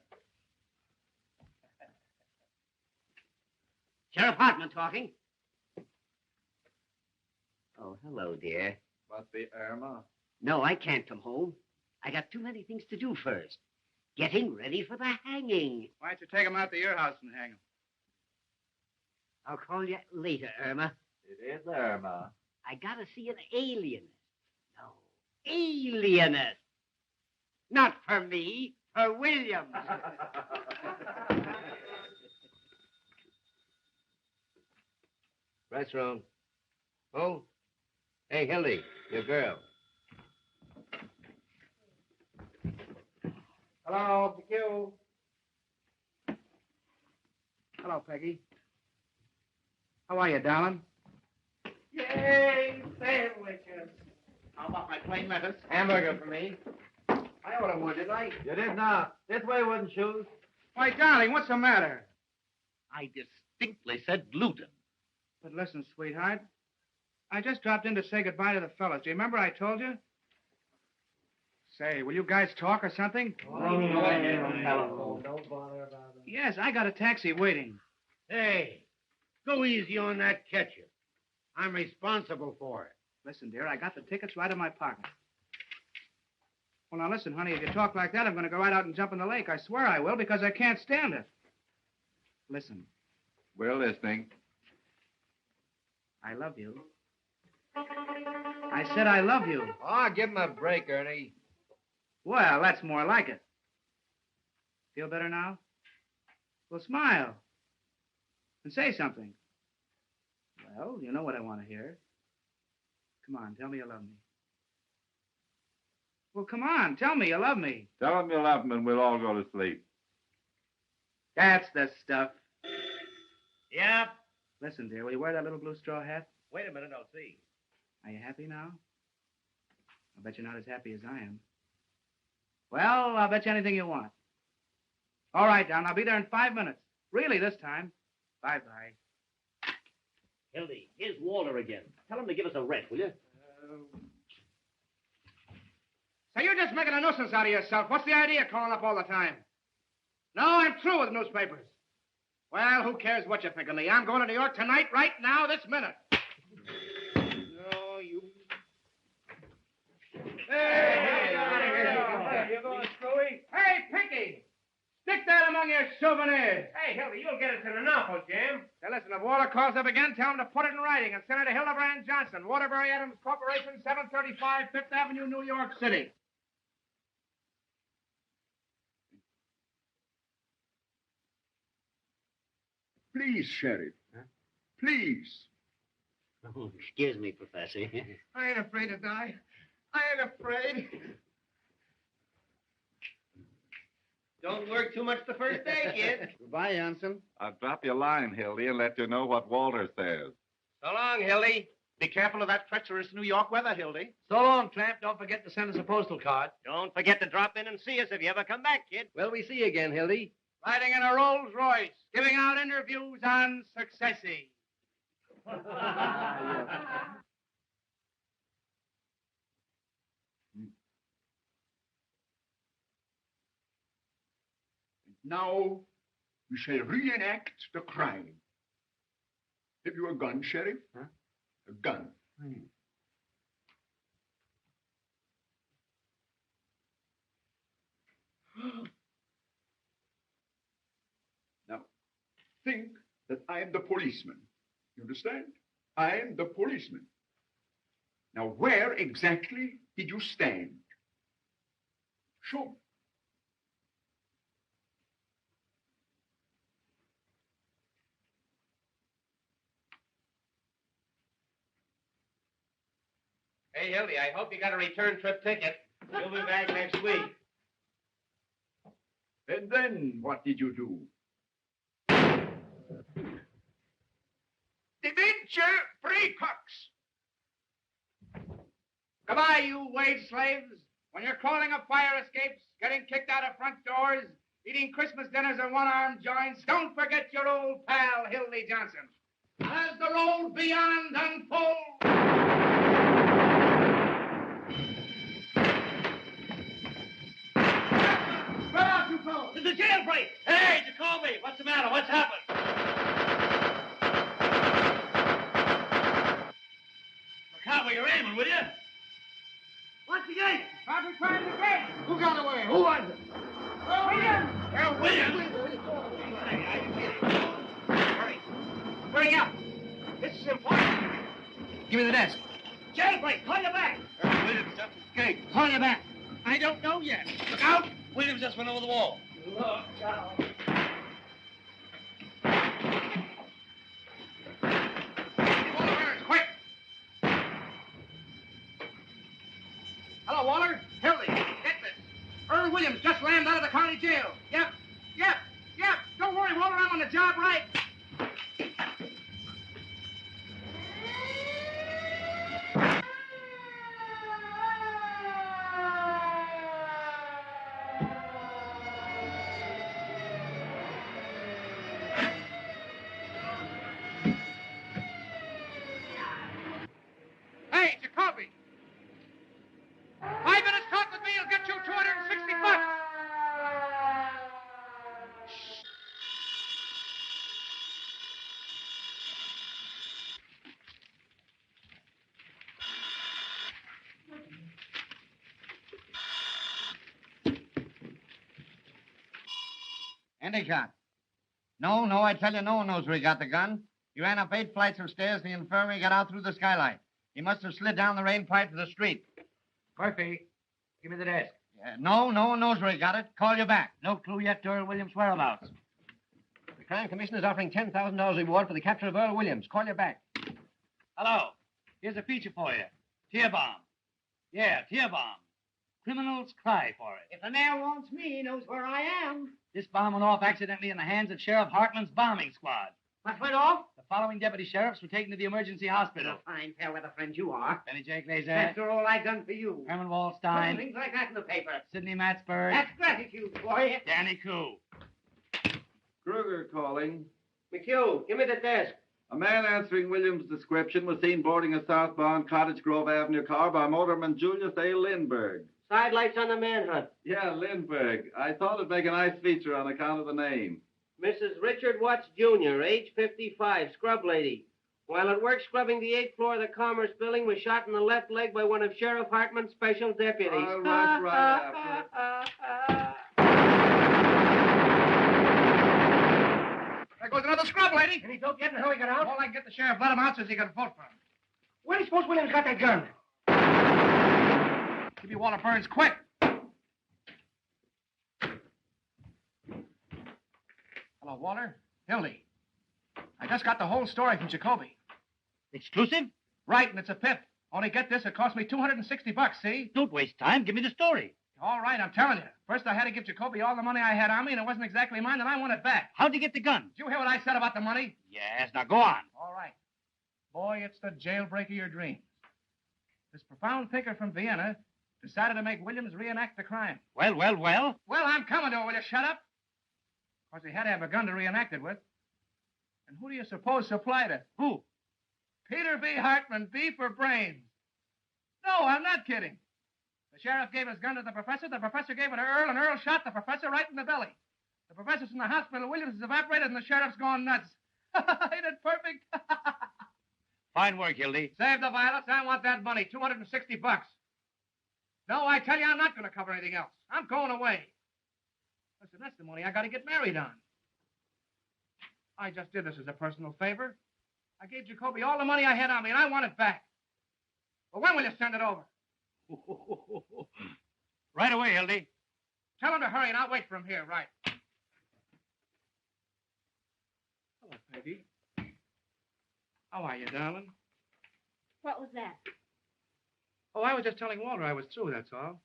Sheriff Hartman talking. Oh, hello, dear. Must be Irma. No, I can't come home. I got too many things to do first. Getting ready for the hanging. Why don't you take him out to your house and hang him? I'll call you later, Irma. It is Irma. I gotta see an alienist. No, alienist. Not for me, for Williams. Press room. Oh? Hey, Hildy, your girl. Hello, PQ. Hello, Peggy. How are you, darling? Yay, sandwiches. How about my plain lettuce? Hamburger for me. I ordered one, didn't I? You did not. This way, wooden shoes. Why, darling, what's the matter? I distinctly said gluten. But listen, sweetheart. I just dropped in to say goodbye to the fellas. Do you remember I told you? Say, will you guys talk or something? Don't bother about it. Yes, I got a taxi waiting. Hey, go easy on that ketchup. I'm responsible for it. Listen, dear, I got the tickets right in my pocket. Well, now listen, honey, if you talk like that, I'm going to go right out and jump in the lake. I swear I will, because I can't stand it. Listen, We're listening. I love you. I said I love you. Oh, give him a break, Ernie. Well, that's more like it. Feel better now? Well, smile. And say something. Well, you know what I want to hear. Come on, tell me you love me. Well, come on, tell me you love me. Tell him you love him and we'll all go to sleep. That's the stuff. Yep. Listen, dear, will you wear that little blue straw hat? Wait a minute, I'll see. Are you happy now? I'll bet you're not as happy as I am. Well, I'll bet you anything you want. All right, Don, I'll be there in 5 minutes. Really, this time. Bye-bye. Hildy, here's Walter again. Tell him to give us a rest, will you? So you're just making a nuisance out of yourself. What's the idea of calling up all the time? No, I'm through with newspapers. Well, who cares what you think of me? I'm going to New York tonight, right now, this minute. No, you... Hey, you're going screwy? Hey, Pinky! Stick that among your souvenirs. Hey, Hildy, you'll get us in an awful jam. Now, listen, if Walter calls up again, tell him to put it in writing and send it to Hildebrand Johnson, Waterbury Adams Corporation, 735 Fifth Avenue, New York City. Please, Sheriff. Please. Oh, excuse me, Professor. I ain't afraid to die. I ain't afraid. Don't work too much the first day, kid. Goodbye, Johnson. I'll drop you a line, Hildy, and let you know what Walter says. So long, Hildy. Be careful of that treacherous New York weather, Hildy. So long, tramp. Don't forget to send us a postal card. Don't forget to drop in and see us if you ever come back, kid. Well, we see you again, Hildy. Riding in a Rolls Royce, giving out interviews on Successy. Now, we shall reenact the crime. Have you a gun, Sheriff? Huh? A gun. think that I am the policeman. You understand? I am the policeman. Now, where exactly did you stand? Show me. Hey, Hildy, I hope you got a return trip ticket. You'll be back next week. And then what did you do? Dementia precox. Goodbye, you wage slaves. When you're crawling up fire escapes, getting kicked out of front doors, eating Christmas dinners in one-armed joints, don't forget your old pal, Hildy Johnson. As the road beyond unfolds. Where are you, fellows? It's a jailbreak! Hey, Jacoby! What's the matter? What's happened? Look out where you're aiming, will you? What's the gate? Roger trying the gate. Who got away? Who was it? Williams! Well, Williams! Hurry. Hurry up. This is important. Give me the desk. Jailbreak! Call you back! Williams just escaped. Call you back. I don't know yet. Look out. Williams just went over the wall. Look out. Quick. Hello, Waller. Hildy, get this. Earl Williams just landed out of the county jail. Yep. Don't worry, Waller. I'm on the job right. Hey, Jacoby. 5 minutes talk with me will get you $260. Any shot. No, I tell you, no one knows where he got the gun. He ran up 8 flights of stairs to the infirmary, got out through the skylight. He must have slid down the rain pipe to the street. Murphy, give me the desk. No one knows where he got it. Call you back. No clue yet to Earl Williams' whereabouts. The Crime Commission is offering $10,000 reward for the capture of Earl Williams. Call you back. Hello. Here's a feature for you. Tear bomb. Yeah, tear bomb. Criminals cry for it. If the mayor wants me, he knows where I am. This bomb went off accidentally in the hands of Sheriff Hartland's bombing squad. What went off? The following deputy sheriffs were taken to the emergency hospital. A fine fair weather friend you are. Benny J. Glazer. After all I've done for you. Herman Wallstein. Things like that in the paper. Sidney Matsburg. That's gratitude, boy. Danny Koo. Kruger calling. McHugh, give me the desk. A man answering Williams' description was seen boarding a southbound Cottage Grove Avenue car by motorman Julius A. Lindbergh. Sidelights on the manhunt. Yeah, Lindbergh. I thought it'd make a nice feature on account of the name. Mrs. Richard Watts, Jr., age 55, scrub lady. While at work scrubbing the 8th floor of the Commerce Building, was shot in the left leg by one of Sheriff Hartman's special deputies. I'll rush right after There goes another scrub lady. Any dope yet on how he got out? All I can get the sheriff, let him out, says he got a vote for him. Where do you suppose Williams got that gun? Give me Waller Burns, quick. Hello, Waller. Hildy. I just got the whole story from Jacoby. Exclusive? Right, and it's a pip. Only get this, it cost me $260, see? Don't waste time. Give me the story. All right, I'm telling you. First, I had to give Jacoby all the money I had on me, and it wasn't exactly mine, and I want it back. How'd you get the gun? Did you hear what I said about the money? Yes, now go on. All right. Boy, it's the jailbreak of your dreams. This profound thinker from Vienna decided to make Williams reenact the crime. Well? Well, I'm coming to it. Will you shut up? Of course, he had to have a gun to reenact it with. And who do you suppose supplied it? Who? Peter B. Hartman, B for brains. No, I'm not kidding. The sheriff gave his gun to the professor gave it to Earl, and Earl shot the professor right in the belly. The professor's in the hospital, Williams is evaporated, and the sheriff's gone nuts. Ain't it perfect? Fine work, Hildy. Save the violence. I want that money, $260. No, I tell you, I'm not going to cover anything else. I'm going away. Listen, that's the money I got to get married on. I just did this as a personal favor. I gave Jacoby all the money I had on me, and I want it back. Well, when will you send it over? Right away, Hildy. Tell him to hurry, and I'll wait for him here, right? Hello, Peggy. How are you, darling? What was that? Oh, I was just telling Walter I was through, that's all.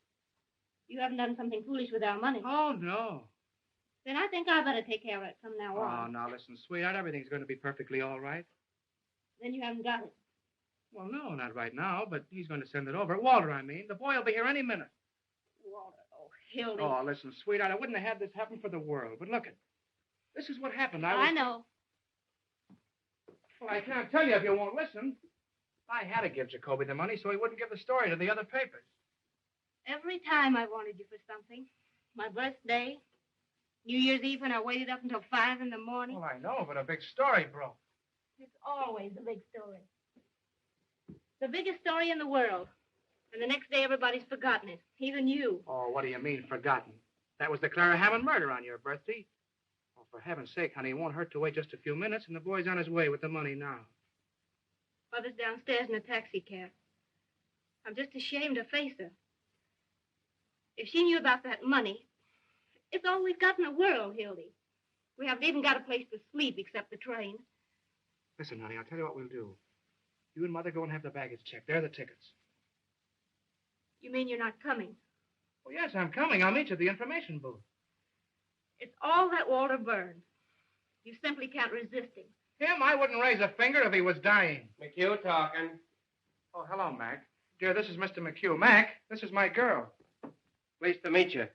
You haven't done something foolish with our money. Oh, no. Then I think I better take care of it from now Oh, on. now listen, sweetheart, everything's going to be perfectly all right. Then you haven't got it. Well, no, not right now, but he's going to send it over. Walter, I mean. The boy will be here any minute. Walter, oh, Hildy. Oh, listen, sweetheart, I wouldn't have had this happen for the world. But look, this is what happened. I know. Well, I can't tell you if you won't listen. I had to give Jacoby the money so he wouldn't give the story to the other papers. Every time I wanted you for something, my birthday, New Year's Eve when I waited up until 5 in the morning. Well, I know, but a big story broke. It's always a big story. The biggest story in the world. And the next day everybody's forgotten it, even you. Oh, what do you mean, forgotten? That was the Clara Hammond murder on your birthday. Oh, for heaven's sake, honey, it won't hurt to wait just a few minutes, and the boy's on his way with the money now. Mother's downstairs in a taxi cab. I'm just ashamed to face her. If she knew about that money, it's all we've got in the world, Hildy. We haven't even got a place to sleep except the train. Listen, honey, I'll tell you what we'll do. You and Mother go and have the baggage checked. They're the tickets. You mean you're not coming? Well, yes, I'm coming. I'll meet you at the information booth. It's all that Walter Burns. You simply can't resist him. Him? I wouldn't raise a finger if he was dying. McHugh talking. Oh, hello, Mac. Dear, this is Mr. McHugh. Mac, this is my girl. Pleased to meet you.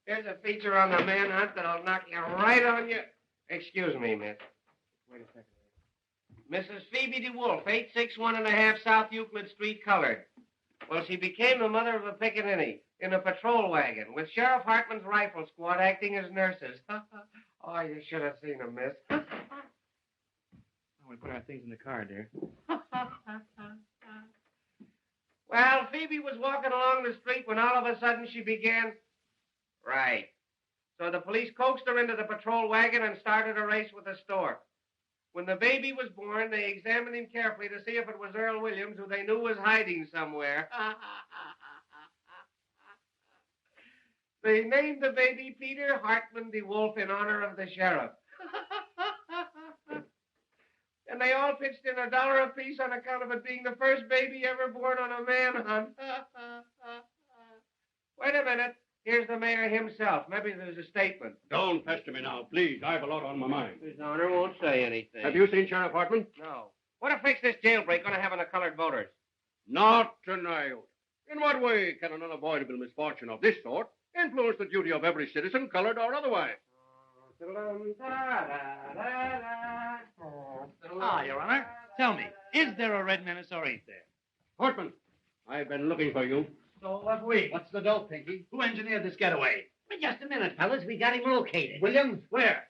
Here's a feature on the manhunt that'll knock you right on your... Excuse me, miss. Wait a second. Mrs. Phoebe DeWolf, 861½ South Euclid Street, colored. Well, she became the mother of a pickaninny in a patrol wagon with Sheriff Hartman's rifle squad acting as nurses. Oh, you should have seen them, miss. Oh, we put our things in the car, dear. Well, Phoebe was walking along the street when all of a sudden she began... Right. So the police coaxed her into the patrol wagon and started a race with the stork. When the baby was born, they examined him carefully to see if it was Earl Williams, who they knew was hiding somewhere. They named the baby Peter Hartman DeWolf in honor of the sheriff. And they all pitched in $1 apiece on account of it being the first baby ever born on a manhunt. Wait a minute. Here's the mayor himself. Maybe there's a statement. Don't pester me now, please. I have a lot on my mind. His honor won't say anything. Have you seen Sheriff Hartman? No. What effect's this jailbreak going to have on the colored voters? Not an iota. In what way can an unavoidable misfortune of this sort influence the duty of every citizen, colored or otherwise? Ah, Your Honor. Tell me, is there a red menace or ain't there? Hartman, I've been looking for you. So have we. What's the dope, Pinky? Who engineered this getaway? But just a minute, fellas. We got him located. Williams? Where?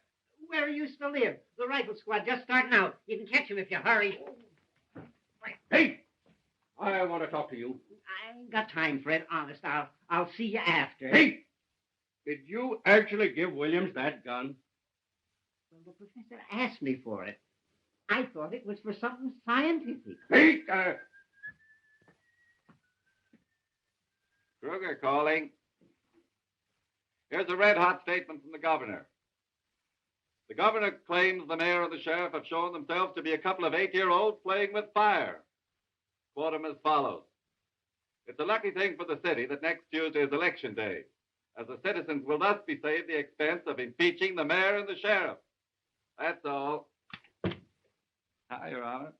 Where he used to live. The rifle squad just starting out. You can catch him if you hurry. Hey! I want to talk to you. I ain't got time, Fred. Honest, I'll see you after. Hey! Did you actually give Williams that gun? Well, the professor asked me for it. I thought it was for something scientific. Hey! Kruger calling. Here's a red-hot statement from the governor. The governor claims the mayor and the sheriff have shown themselves to be a couple of 8-year-olds playing with fire. Quote him as follows. It's a lucky thing for the city that next Tuesday is election day, as the citizens will thus be saved the expense of impeaching the mayor and the sheriff. That's all. Hi, Your Honor.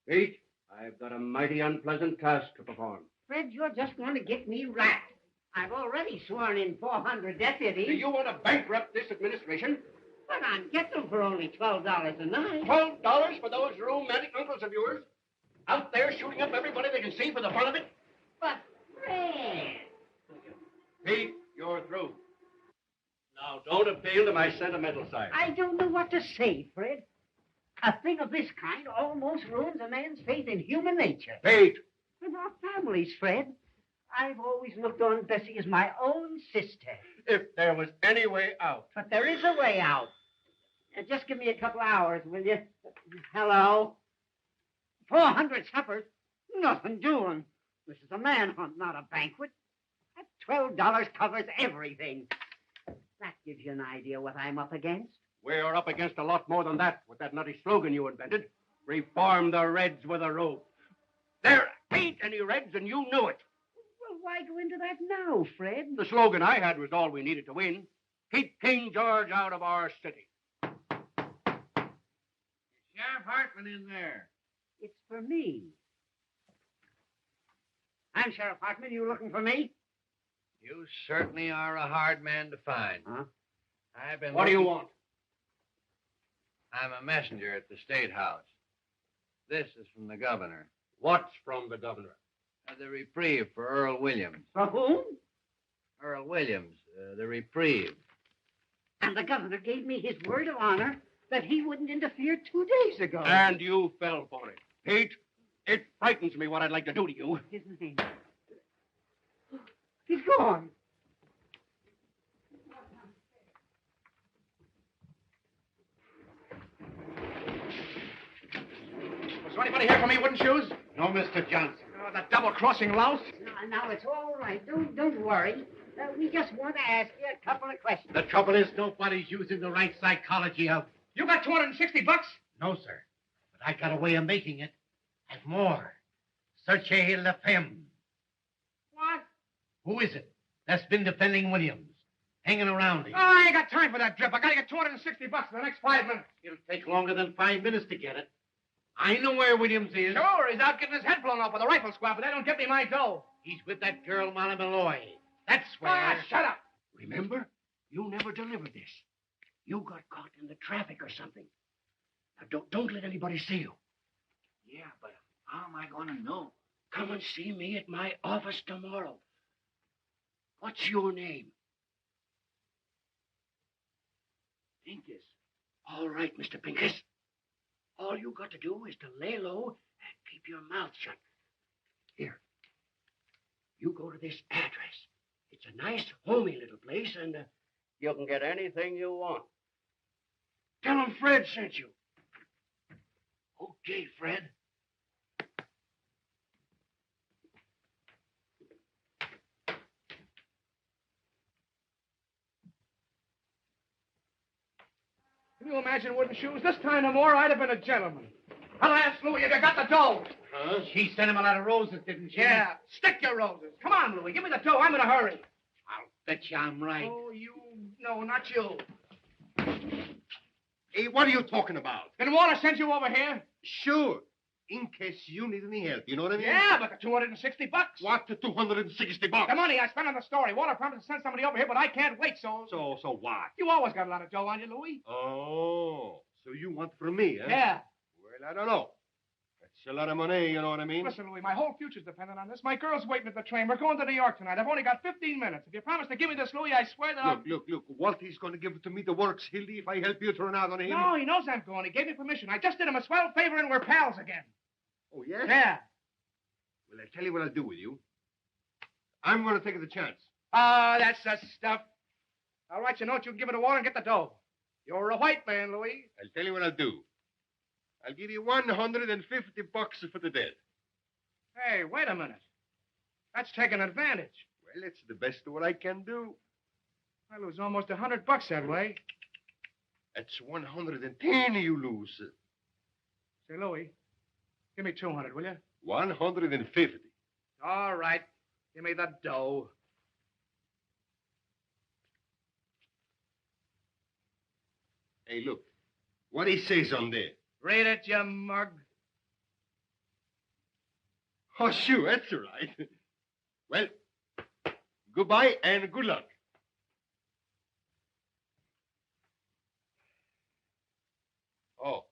Pete, I've got a mighty unpleasant task to perform. Fred, you're just going to get me racked. I've already sworn in 400 deputies. Do you want to bankrupt this administration? But I'm getting them for only $12 a night. $12 for those romantic uncles of yours? Out there shooting up everybody they can see for the fun of it? But, Fred... Pete, you're through. Now, don't appeal to my sentimental side. I don't know what to say, Fred. A thing of this kind almost ruins a man's faith in human nature. Pete! And our families, Fred. I've always looked on Bessie as my own sister. If there was any way out. But there is a way out. Just give me a couple hours, will you? Hello? 400 suppers? Nothing doing. This is a manhunt, not a banquet. That $12 covers everything. That gives you an idea what I'm up against. We're up against a lot more than that with that nutty slogan you invented. Reform the Reds with a rope. There ain't any Reds, and you knew it. Well, why go into that now, Fred? The slogan I had was all we needed to win. Keep King George out of our city. Sheriff Hartman in there. It's for me. I'm Sheriff Hartman. You looking for me? You certainly are a hard man to find. Huh? I've been. What do you want? I'm a messenger at the State House. This is from the governor. What's from the governor? The reprieve for Earl Williams. For whom? Earl Williams, the reprieve. And the governor gave me his word of honor that he wouldn't interfere 2 days ago. And you fell for it. Pete, it frightens me what I'd like to do to you. His name. He's gone. Was there anybody here for me, wooden shoes? No, Mr. Johnson. Oh, that double-crossing louse. Now, it's all right. Don't worry. We just want to ask you a couple of questions. The trouble is nobody's using the right psychology of... You got $260? No, sir. But I got a way of making it. And more. Searchez la femme. What? Who is it that's been defending Williams? Hanging around him. Oh, I ain't got time for that drip. I gotta get $260 in the next 5 minutes. It'll take longer than 5 minutes to get it. I know where Williams is. Sure, he's out getting his head blown off with a rifle squad, but they don't get me my dough. He's with that girl, Molly Malloy. That's where... Ah, shut up. Remember, you never delivered this. You got caught in the traffic or something. Now, don't let anybody see you. Yeah, but how am I going to know? Come and see me at my office tomorrow. What's your name? Pincus. All right, Mr. Pincus. All you got to do is to lay low and keep your mouth shut. Here. You go to this address. It's a nice, homey little place, and you can get anything you want. Tell them Fred sent you. Okay, Fred. Can you imagine wooden shoes? This time no more, I'd have been a gentleman. I'll ask Louis if you got the dough. Huh? She sent him a lot of roses, didn't she? Yeah, stick your roses. Come on, Louis, give me the dough. I'm in a hurry. I'll bet you I'm right. Oh, you... No, not you. Hey, what are you talking about? Did Walter send you over here? Sure. In case you need any help, you know what I mean? Yeah, but the $260. What, the $260? The money I spent on the story. Walter promised to send somebody over here, but I can't wait, so... So what? You always got a lot of dough on you, Louis. Oh, so you want from me, huh? Yeah. Well, I don't know. That's a lot of money, you know what I mean? Listen, Louis, my whole future's dependent on this. My girl's waiting at the train. We're going to New York tonight. I've only got 15 minutes. If you promise to give me this, Louis, I swear that Look, Walter's going to give it to me the works, Hildy, if I help you turn out on him. No, he knows I'm going. He gave me permission. I just did him a swell favor and we're pals again. Oh, yeah? Yeah. Well, I'll tell you what I'll do with you. I'm going to take the chance. Ah, that's the stuff. I'll write you a note. You can give it to Walter and get the dough. You're a white man, Louis. I'll tell you what I'll do. I'll give you $150 for the dead. Hey, wait a minute. That's taking advantage. Well, it's the best of what I can do. I lose almost $100 that way. That's 110 you lose. Say, Louis, give me 200, will you? 150. All right. Give me the dough. Hey, look. What he says on there. Read it, you mug. Oh, sure, that's all right. Well, goodbye and good luck. Oh,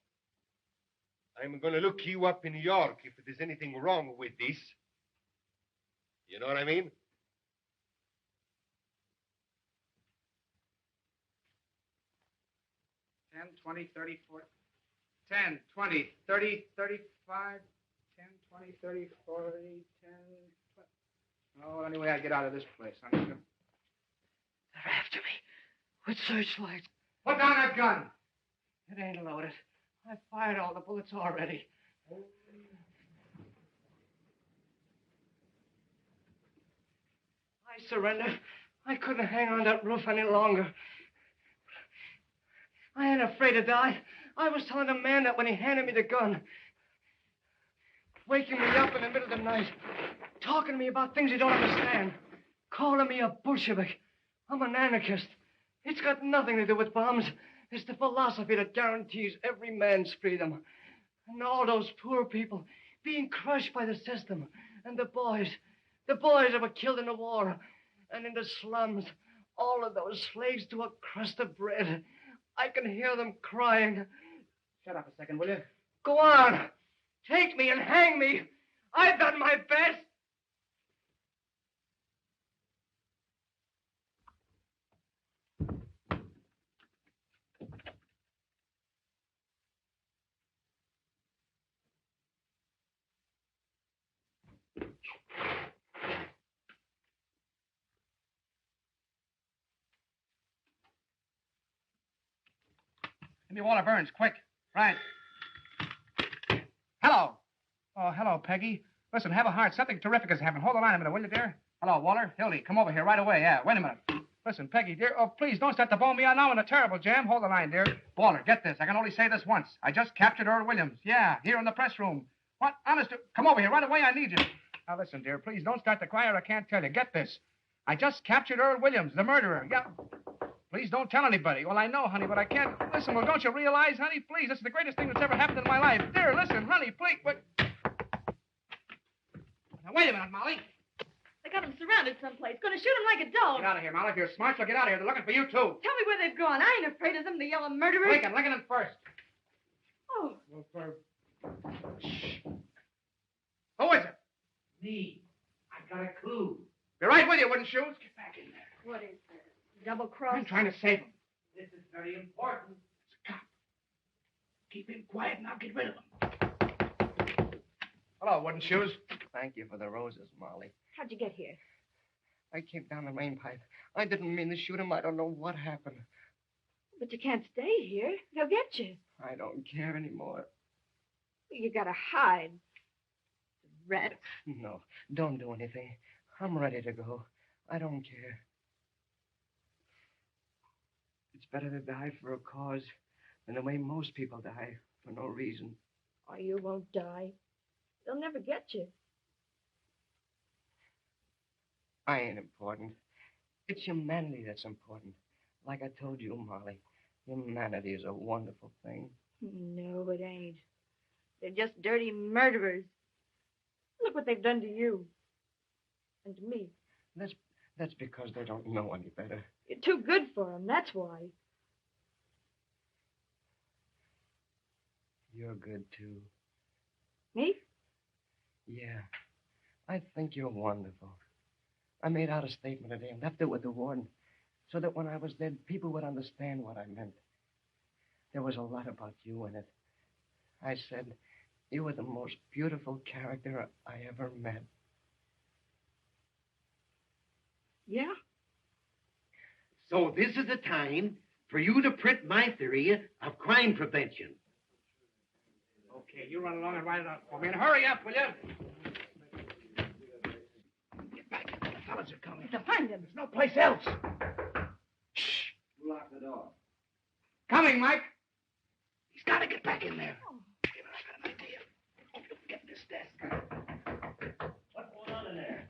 I'm going to look you up in New York if there's anything wrong with this. You know what I mean? 10, 20, 30, 40. 10, 20, 30, 35, 10, 20, 30, 40, 10, 20. Oh, well, anyway, I get out of this place. They're after me with searchlights. Put down that gun. It ain't loaded. I fired all the bullets already. I surrender. I couldn't hang on that roof any longer. I ain't afraid to die. I was telling the man that when he handed me the gun, waking me up in the middle of the night, talking to me about things he don't understand, calling me a Bolshevik. I'm an anarchist. It's got nothing to do with bombs. It's the philosophy that guarantees every man's freedom. And all those poor people being crushed by the system. And the boys that were killed in the war. And in the slums, all of those slaves to a crust of bread. I can hear them crying. Shut up a second, will you? Go on. Take me and hang me. I've done my best. Give me Walter Burns, quick. Right. Hello. Oh, hello, Peggy. Listen, have a heart. Something terrific has happened. Hold the line a minute, will you, dear? Hello, Walter. Hildy, come over here right away. Yeah, wait a minute. Listen, Peggy, dear. Oh, please, don't start to bone me out now in a terrible jam. Hold the line, dear. Walter, get this. I can only say this once. I just captured Earl Williams. Yeah, here in the press room. What? Honest, come over here right away. I need you. Now, listen, dear. Please, don't start to cry or I can't tell you. Get this. I just captured Earl Williams, the murderer. Yeah. Please don't tell anybody. Well, I know, honey, but I can't. Listen, well, don't you realize, honey? Please, this is the greatest thing that's ever happened in my life. Dear, listen, honey, please. What? Now, wait a minute, Molly. They got him surrounded someplace. Gonna shoot him like a dog. Get out of here, Molly. If you're smart, you'll get out of here. They're looking for you, too. Tell me where they've gone. I ain't afraid of them, the yellow murderers. Lincoln first. Oh. Shh. Who is it? Me. I got a clue. Be right with you, wooden shoes. Get back in there. What is this? Double cross? I'm trying to save him. This is very important. It's a cop. Keep him quiet and I'll get rid of him. Hello, wooden shoes. Thank you for the roses, Molly. How'd you get here? I came down the main pipe. I didn't mean to shoot him. I don't know what happened. But you can't stay here. They'll get you. I don't care anymore. You gotta hide. Rat. No, don't do anything. I'm ready to go. I don't care. It's better to die for a cause than the way most people die for no reason. Oh, you won't die. They'll never get you. I ain't important. It's humanity that's important. Like I told you, Molly, humanity is a wonderful thing. No, it ain't. They're just dirty murderers. Look what they've done to you. And to me. That's because they don't know any better. You're too good for them, that's why. You're good, too. Me? Yeah. I think you're wonderful. I made out a statement today and left it with the warden so that when I was dead, people would understand what I meant. There was a lot about you in it. I said, you were the most beautiful character I ever met. Yeah? So this is the time for you to print my theory of crime prevention. Okay, you run along and write it out for me. And hurry up, will you? Get back. The fellas are coming. To find them. There's no place else. Shh. Who locked the door? Coming, Mike. He's got to get back in there. Oh. I got an idea. Oh, get this desk. What's going on in there?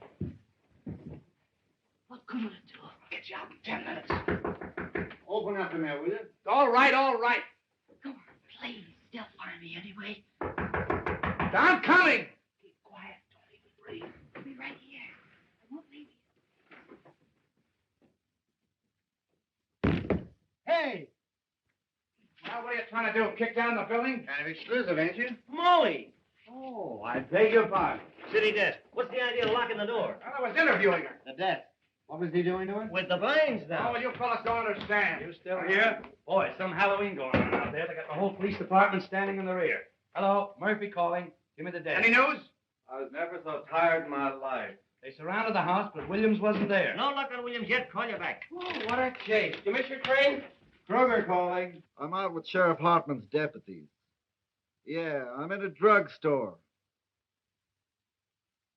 What good will it do? I'll get you out in 10 minutes. Open up in there, will you? All right, all right. Go on, please. They'll find me anyway. I'm coming. Keep quiet. Don't even breathe. I'll be right here. I won't leave you. Hey! Well, what are you trying to do? Kick down the building? Kind of exclusive, ain't you? Molly! Oh, I beg your pardon. City desk. What's the idea of locking the door? Well, I was interviewing her. The desk. What was he doing to her? With the blinds Oh, down. well, you fellas don't understand. You still here? Boy, some Halloween going on out there. They got the whole police department standing in the rear. Hello, Murphy calling. Give me the desk. Any news? I was never so tired in my life. They surrounded the house, but Williams wasn't there. No luck on Williams yet. Call you back. Oh, what a chase. You miss your train? Kruger calling. I'm out with Sheriff Hartman's deputies. Yeah, I'm in a drugstore.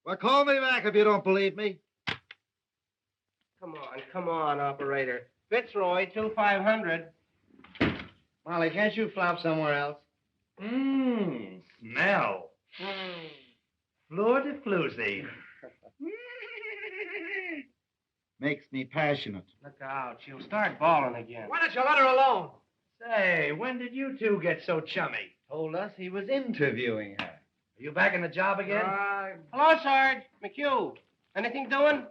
Well, call me back if you don't believe me. Come on, operator. Fitzroy, 2500. Molly, can't you flop somewhere else? Smell. Fleur de floozy. Makes me passionate. Look out. She'll start bawling again. Why don't you let her alone? Say, when did you two get so chummy? Told us he was interviewing her. Are you back in the job again? Hello, Sarge. McHugh. Anything doing?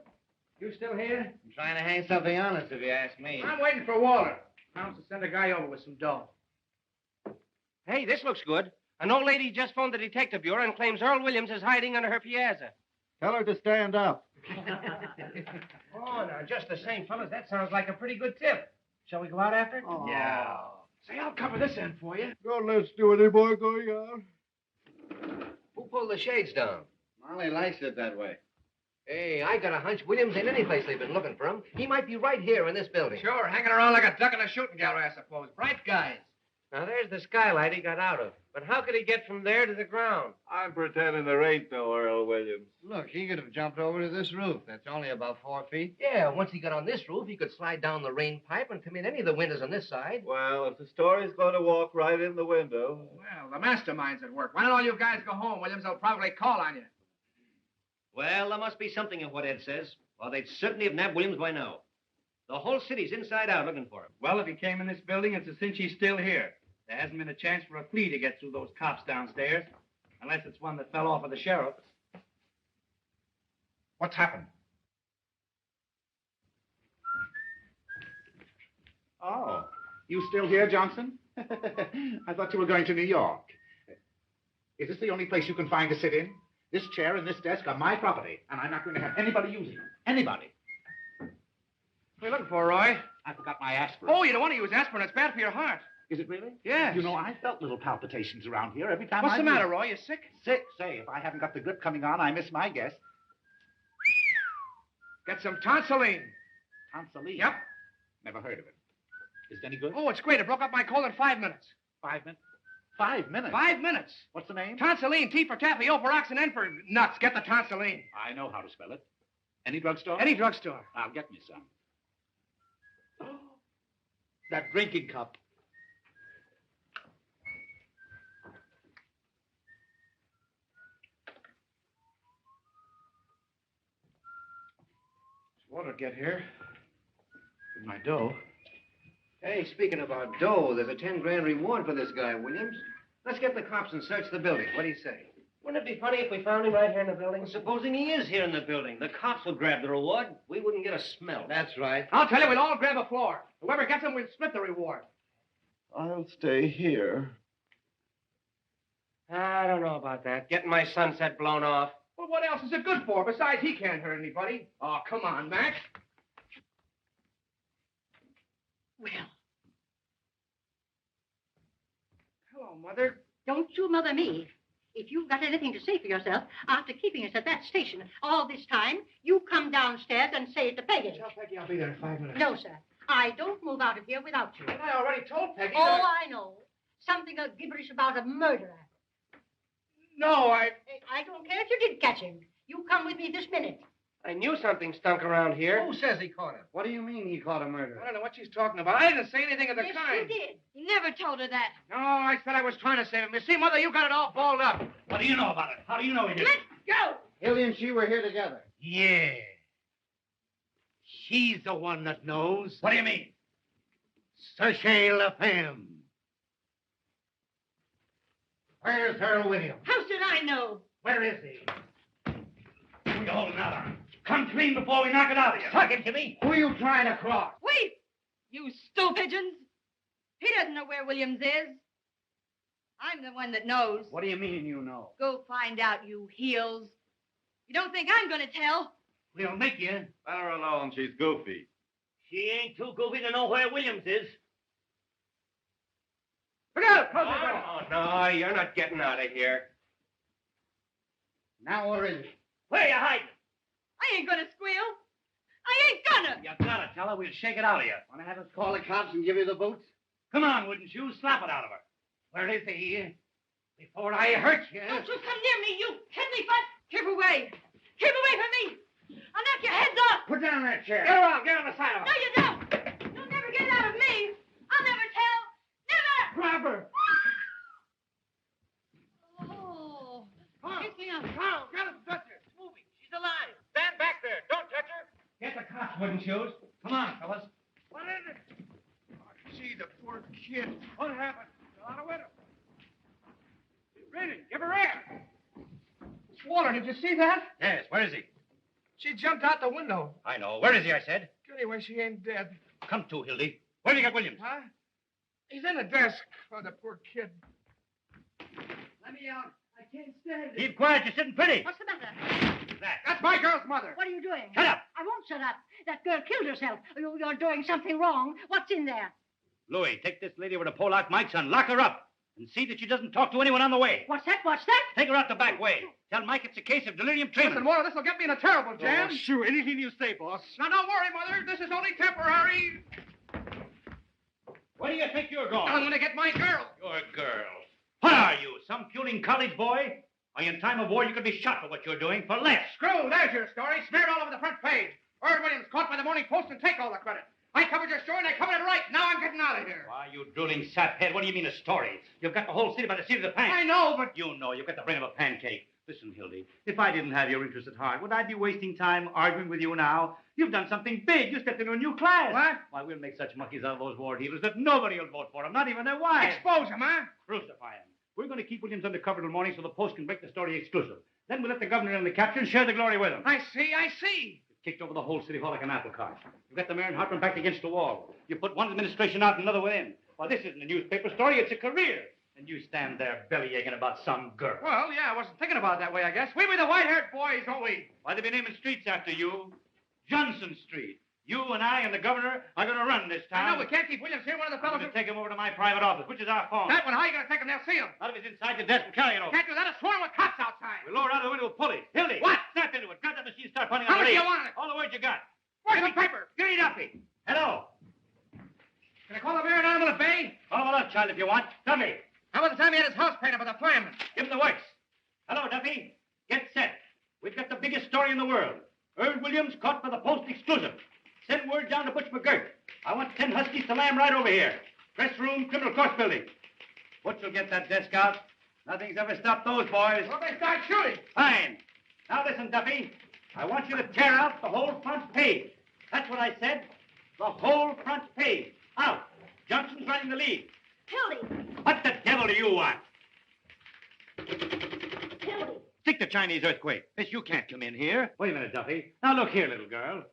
You still here? I'm trying to hang something on us, if you ask me. I'm waiting for Waller. Promised to send a guy over with some dough. Hey, this looks good. An old lady just phoned the detective bureau and claims Earl Williams is hiding under her piazza. Tell her to stand up. Oh, now, just the same, fellas, that sounds like a pretty good tip. Shall we go out after it? Oh. Yeah. Say, I'll cover this end for you. Don't let's do any more going out. Who pulled the shades down? Molly likes it that way. Hey, I got a hunch Williams ain't any place they've been looking for him. He might be right here in this building. Sure, hanging around like a duck in a shooting gallery, I suppose. Bright guys. Now, there's the skylight he got out of. But how could he get from there to the ground? I'm pretending there ain't no Earl Williams. Look, he could have jumped over to this roof. That's only about 4 feet. Yeah, once he got on this roof, he could slide down the rain pipe and come in any of the windows on this side. Well, if the story's going to walk right in the window. Well, the mastermind's at work. Why don't all you guys go home? Williams will probably call on you. Well, there must be something in what Ed says, or they'd certainly have nabbed Williams by now. The whole city's inside out looking for him. Well, if he came in this building, it's a cinch he's still here. There hasn't been a chance for a flea to get through those cops downstairs, unless it's one that fell off of the sheriff. What's happened? Oh, you still here, Johnson? I thought you were going to New York. Is this the only place you can find to sit in? This chair and this desk are my property, and I'm not going to have anybody using them. Anybody. What are you looking for, Roy? I forgot my aspirin. Oh, you don't want to use aspirin. It's bad for your heart. Is it really? Yes. You know, I felt little palpitations around here every time What's I the matter, Roy? You sick? Sick? Say, if I haven't got the grip coming on, I miss my guess. Get some tonsilline. Tonsilline? Yep. Never heard of it. Is it any good? Oh, it's great. It broke up my cold in 5 minutes. 5 minutes? 5 minutes? 5 minutes. What's the name? Tonsilline. T for taffy, O for ox, and N for nuts. Get the tonsilline. I know how to spell it. Any drugstore? Any drugstore. I'll get me some. That drinking cup. Water get here. With my dough. Hey, speaking about dough, there's a 10 grand reward for this guy, Williams. Let's get the cops and search the building. What do you say? Wouldn't it be funny if we found him right here in the building? Well, supposing he is here in the building, the cops will grab the reward. We wouldn't get a smell. That's right. I'll tell you, we'll all grab a floor. Whoever gets him, we'll split the reward. I'll stay here. I don't know about that. Getting my sunset blown off. Well, what else is it good for? Besides, he can't hurt anybody. Oh, come on, Max. Well, Hello, Mother. don't you mother me. If you've got anything to say for yourself, after keeping us at that station all this time, you come downstairs and say it to Peggy. Tell Peggy I'll be there in 5 minutes. No, sir. I don't move out of here without you. But I already told Peggy Oh, that I know. Something gibberish about a murderer. No, I... I don't care if you did catch him. You come with me this minute. I knew something stunk around here. Who says he caught him? What do you mean he caught a murderer? I don't know what she's talking about. I didn't say anything of the Yes, kind. you did. He never told her that. No, I said I was trying to save him. You see, Mother, you got it all balled up. What do you know about it? How do you know he did it? Go! Hildy and she were here together. Yeah. She's the one that knows. What do you mean? Sachez la femme. Where's Earl Williams? How should I know? Where is he? What are you holding out on? Come clean before we knock it out of you. Talking to me? Who are you trying to cross? Wait! You stool pigeons! He doesn't know where Williams is. I'm the one that knows. What do you mean you know? Go find out, you heels. You don't think I'm going to tell? We'll make you. Let her alone. She's goofy. She ain't too goofy to know where Williams is. Look out! Close the door. Oh, no, you're not getting out of here. Now where is he? Where are you hiding? I ain't gonna squeal. I ain't gonna. You gotta tell her. We'll shake it out of you. Want to have us call the cops and give you the boots? Come on, wouldn't you? Slap it out of her. Where is he? Before I hurt you. Don't you come near me, you piddly butt. Keep away. Keep away from me. I'll knock your heads off. Put down that chair. Get around. Get on the side of No, you don't. You'll never get it out of me. I'll never tell. Never. Grab her. Oh. Get me out. Carl, get him. Touch her. It's moving. She's alive. Stand back there. Don't touch her. Get the cops, wooden shoes. Come on, fellas. What is it? See the poor kid. What happened? Fell out of window. Ready, give her air. Swaller, did you see that? Yes, where is he? She jumped out the window. I know. Where is he, I said? Anyway, she ain't dead. Come to, Hildy. Where have you got Williams? Huh? He's in the desk. Oh, the poor kid. Let me out. I can't stand it. Keep quiet. You're sitting pretty. What's the matter? That's my girl's mother. What are you doing? Shut up. I won't shut up. That girl killed herself. You're doing something wrong. What's in there? Louis, take this lady over to Polak Mike's and lock her up. And see that she doesn't talk to anyone on the way. What's that? What's that? Take her out the back way. Tell Mike it's a case of delirium treatment. Listen, Waller, this will get me in a terrible jam. Oh, sure, anything you say, boss. Now, don't worry, Mother. This is only temporary. Where do you think you're going? I'm going to get my girl. Your girl. What are you, some puling college boy? Why, in time of war, you could be shot for what you're doing for less. Screw, there's your story. Smeared all over the front page. Irv Williams caught by the Morning Post and take all the credit. I covered your story and I covered it right. Now I'm getting out of here. Why, you drooling saphead, what do you mean a story? You've got the whole city by the seat of the pants. I know, but... You know, you've got the brain of a pancake. Listen, Hildy, if I didn't have your interest at heart, would I be wasting time arguing with you now? You've done something big. You stepped into a new class. What? Why, we'll make such monkeys out of those war dealers that nobody will vote for them, not even their wives. Expose them, huh? Crucify them. We're going to keep Williams undercover till morning so the Post can break the story exclusive. Then we'll let the governor in the capture and share the glory with him. I see. Kicked over the whole city hall like an apple cart. You've got the mayor and Hartman backed against the wall. You put one administration out and another within. Well, this isn't a newspaper story, it's a career. And you stand there belly-aching about some girl. Well, yeah, I wasn't thinking about it that way, I guess. We be the white-haired boys, don't we? Why, they be naming streets after you. Johnson Street. You and I and the governor are going to run this town. I know, we can't keep Williams here. One of the fellows... I'm going to take him over to my private office, which is our phone. That one, how are you going to take him? They'll see him. Out of his inside the desk and carry it over. Can't do that. It's sworn with cops outside. We'll lower out of the window with pulleys. Hildy. What? Snap into it. Grab that machine and start punting How on the much do lead. you want it? All the words you got. Where's the paper? Give me Duffy. Hello. Can I call the mayor and animal at bay? Call him up, child, if you want. Duffy. How about the time he had his house painted by the fireman? Give him the works. Hello, Duffy. Get set. We've got the biggest story in the world. Irv Williams caught by the Post exclusive. Send word down to Butch McGirt. I want 10 huskies to lamb right over here. Press room, criminal course building. Butch will get that desk out. Nothing's ever stopped those boys. Well, they start shooting. Fine. Now listen, Duffy. I want you to tear out the whole front page. That's what I said. The whole front page. Out. Johnson's running the lead. Hildy. What the devil do you want? Hildy. Stick the Chinese earthquake. Miss, you can't come in here. Wait a minute, Duffy. Now look here, little girl.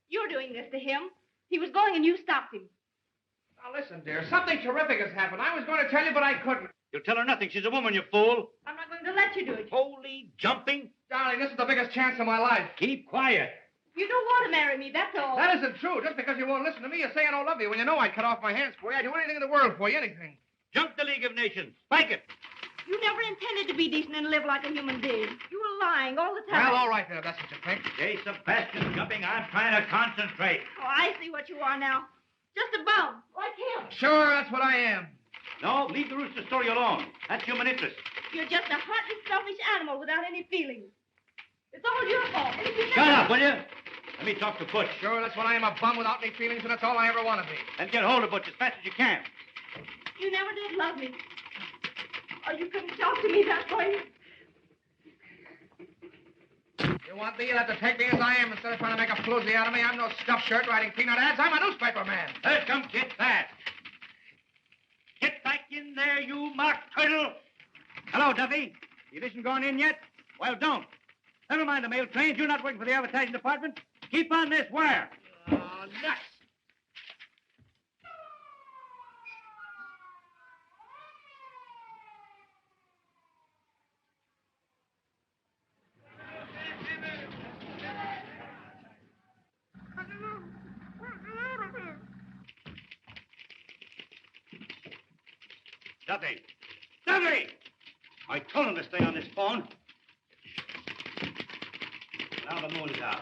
You're doing this to him. He was going and you stopped him. Now, listen, dear. Something terrific has happened. I was going to tell you, but I couldn't. You'll tell her nothing. She's a woman, you fool. I'm not going to let you do it. Holy jumping. Darling, this is the biggest chance of my life. Keep quiet. You don't want to marry me, that's all. That isn't true. Just because you won't listen to me, you say I don't love you. When you know I'd cut off my hands for you, I'd do anything in the world for you, anything. Jump the League of Nations. Spike it. You never intended to be decent and live like a human being. You were lying all the time. Well, all right, then, if that's what you think. Hey, Sebastian jumping. I'm trying to concentrate. Oh, I see what you are now. Just a bum, like him. Sure, that's what I am. No, leave the rooster story alone. That's human interest. You're just a heartless, selfish animal without any feelings. It's all your fault. And if you Shut up, will you? Let me talk to Butch. Sure, that's what I am, a bum without any feelings, and that's all I ever want to be. Then get hold of Butch as fast as you can. You never did love me. Or you couldn't talk to me that way. You want me? You'll have to take me as I am instead of trying to make a floozy out of me. I'm no stuffed shirt writing peanut ads. I'm a newspaper man. Here comes Kid Fast. Get back in there, you mock turtle. Hello, Duffy. The edition gone in yet? Well, don't. Never mind the mail trains. You're not working for the advertising department. Keep on this wire. Oh, nuts. Duffy! Duffy! I told him to stay on this phone. Now the moon's out.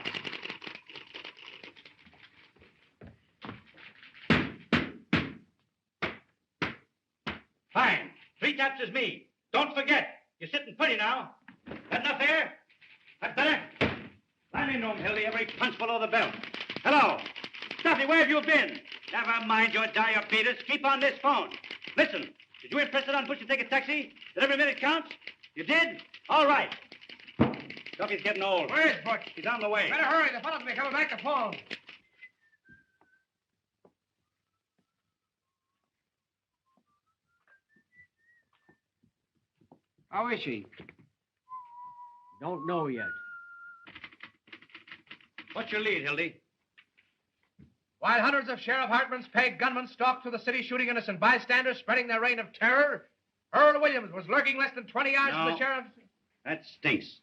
Fine. 3 taps is me. Don't forget. You're sitting pretty now. Got enough air? That better? Climb in, Hildy. Every punch below the belt. Hello. Duffy, where have you been? Never mind your diabetes. Keep on this phone. Listen, did you impress it on Butch to take a taxi? That every minute counts? You did? All right. Duffy's getting old. Where's Butch? He's on the way. Better hurry. The fellows will be coming back to phone. How is she? Don't know yet. What's your lead, Hildy? While hundreds of Sheriff Hartman's paid gunmen stalked through the city shooting innocent bystanders, spreading their reign of terror, Earl Williams was lurking less than 20 yards from the sheriff's... That stinks.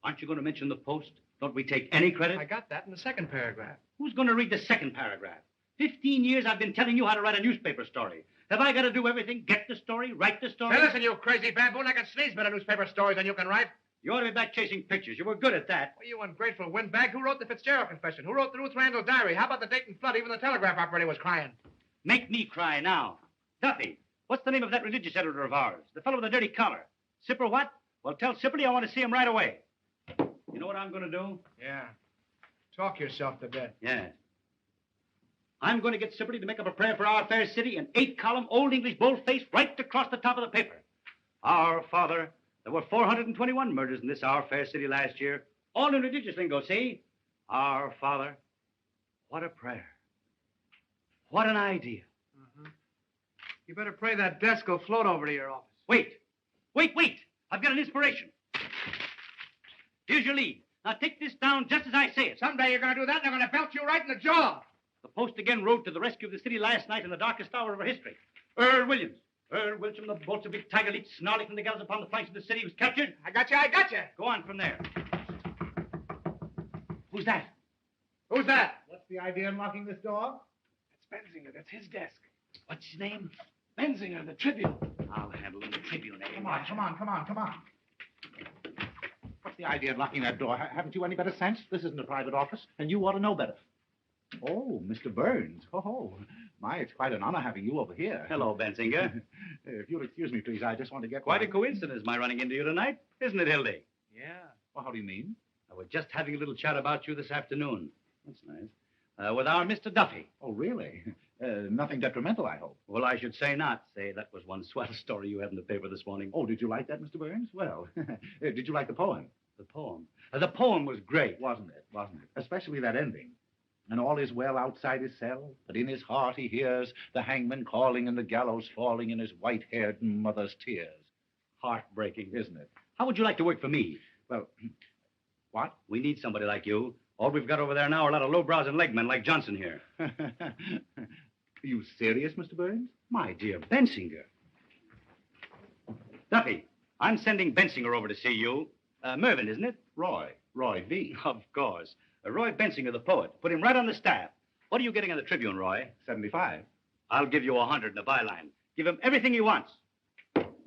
Aren't you going to mention the Post? Don't we take any credit? I got that in the second paragraph. Who's going to read the second paragraph? 15 years I've been telling you how to write a newspaper story. Have I got to do everything? Get the story? Write the story? Hey, listen, you crazy baboon. I can sneeze better newspaper stories than you can write. You ought to be back chasing pictures. You were good at that. Well, you ungrateful windbag. Who wrote the Fitzgerald confession? Who wrote the Ruth Randall diary? How about the Dayton flood? Even the telegraph operator was crying. Make me cry now. Duffy, what's the name of that religious editor of ours? The fellow with the dirty collar. Sipper what? Well, tell Sipperly I want to see him right away. You know what I'm going to do? Yeah. Talk yourself to death. Yeah. I'm going to get Sipperly to make up a prayer for our fair city in 8-column Old English boldface right across the top of the paper. Our Father, there were 421 murders in this our fair city last year. All in religious lingo, see? Our Father. What a prayer. What an idea. You better pray that desk will float over to your office. Wait. Wait. I've got an inspiration. Here's your lead. Now take this down just as I say it. Someday you're going to do that, and they're going to belt you right in the jaw. The Post again rode to the rescue of the city last night in the darkest hour of our history. Earl Williams. Earl Wilson, the Bolshevik tiger leaped snarling from the gallows upon the flanks of the city. He was captured. I got you. Go on from there. Who's that? Who's that? What's the idea in locking this door? That's Benzinger. That's his desk. What's his name? Benzinger, the Tribune. I'll handle him, the Tribune. Come on. What's the idea in locking that door? Haven't you any better sense? This isn't a private office, and you ought to know better. Oh, Mr. Burns. Oh, my, it's quite an honor having you over here. Hello, Benzinger. If you'll excuse me, please, I just want to get... Quite a coincidence, my running into you tonight, isn't it, Hildy? Yeah. Well, how do you mean? We're just having a little chat about you this afternoon. That's nice. With our Mr. Duffy. Oh, really? Nothing detrimental, I hope. Well, I should say not. Say, that was one swell story you had in the paper this morning. Oh, did you like that, Mr. Burns? Well, did you like the poem? The poem? The poem was great. Wasn't it? Especially that ending. And all is well outside his cell, but in his heart he hears the hangman calling and the gallows falling in his white-haired mother's tears. Heartbreaking. Isn't it? How would you like to work for me? Well, what? We need somebody like you. All we've got over there now are a lot of lowbrows and legmen like Johnson here. Are you serious, Mr. Burns? My dear Bensinger. Duffy, I'm sending Bensinger over to see you. Mervyn, isn't it? Roy V. Of course. Roy Bensinger, the poet. Put him right on the staff. What are you getting on the Tribune, Roy? 75. I'll give you 100 in the byline. Give him everything he wants.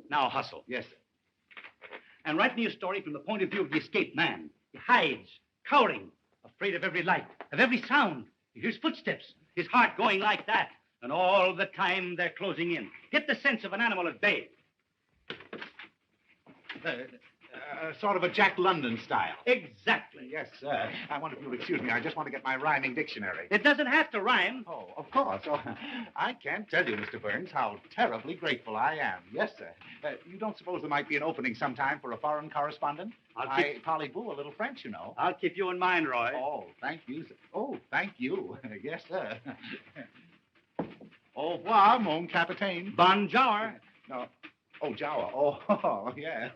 Now hustle. Yes, sir. And write me a story from the point of view of the escaped man. He hides, cowering, afraid of every light, of every sound. He hears footsteps, his heart going like that. And all the time they're closing in. Get the sense of an animal at bay. Sort of a Jack London style. Exactly. Yes, sir. I wonder if you'll excuse me. I just want to get my rhyming dictionary. It doesn't have to rhyme. Oh, of course. Oh, I can't tell you, Mr. Burns, how terribly grateful I am. Yes, sir. You don't suppose there might be an opening sometime for a foreign correspondent? I parlez-vous a little French, you know. I'll keep you in mind, Roy. Oh, thank you, sir. Oh, thank you. Yes, sir. Au revoir, mon capitaine. Bonjour. No. Oh, Jawa. Oh, yeah.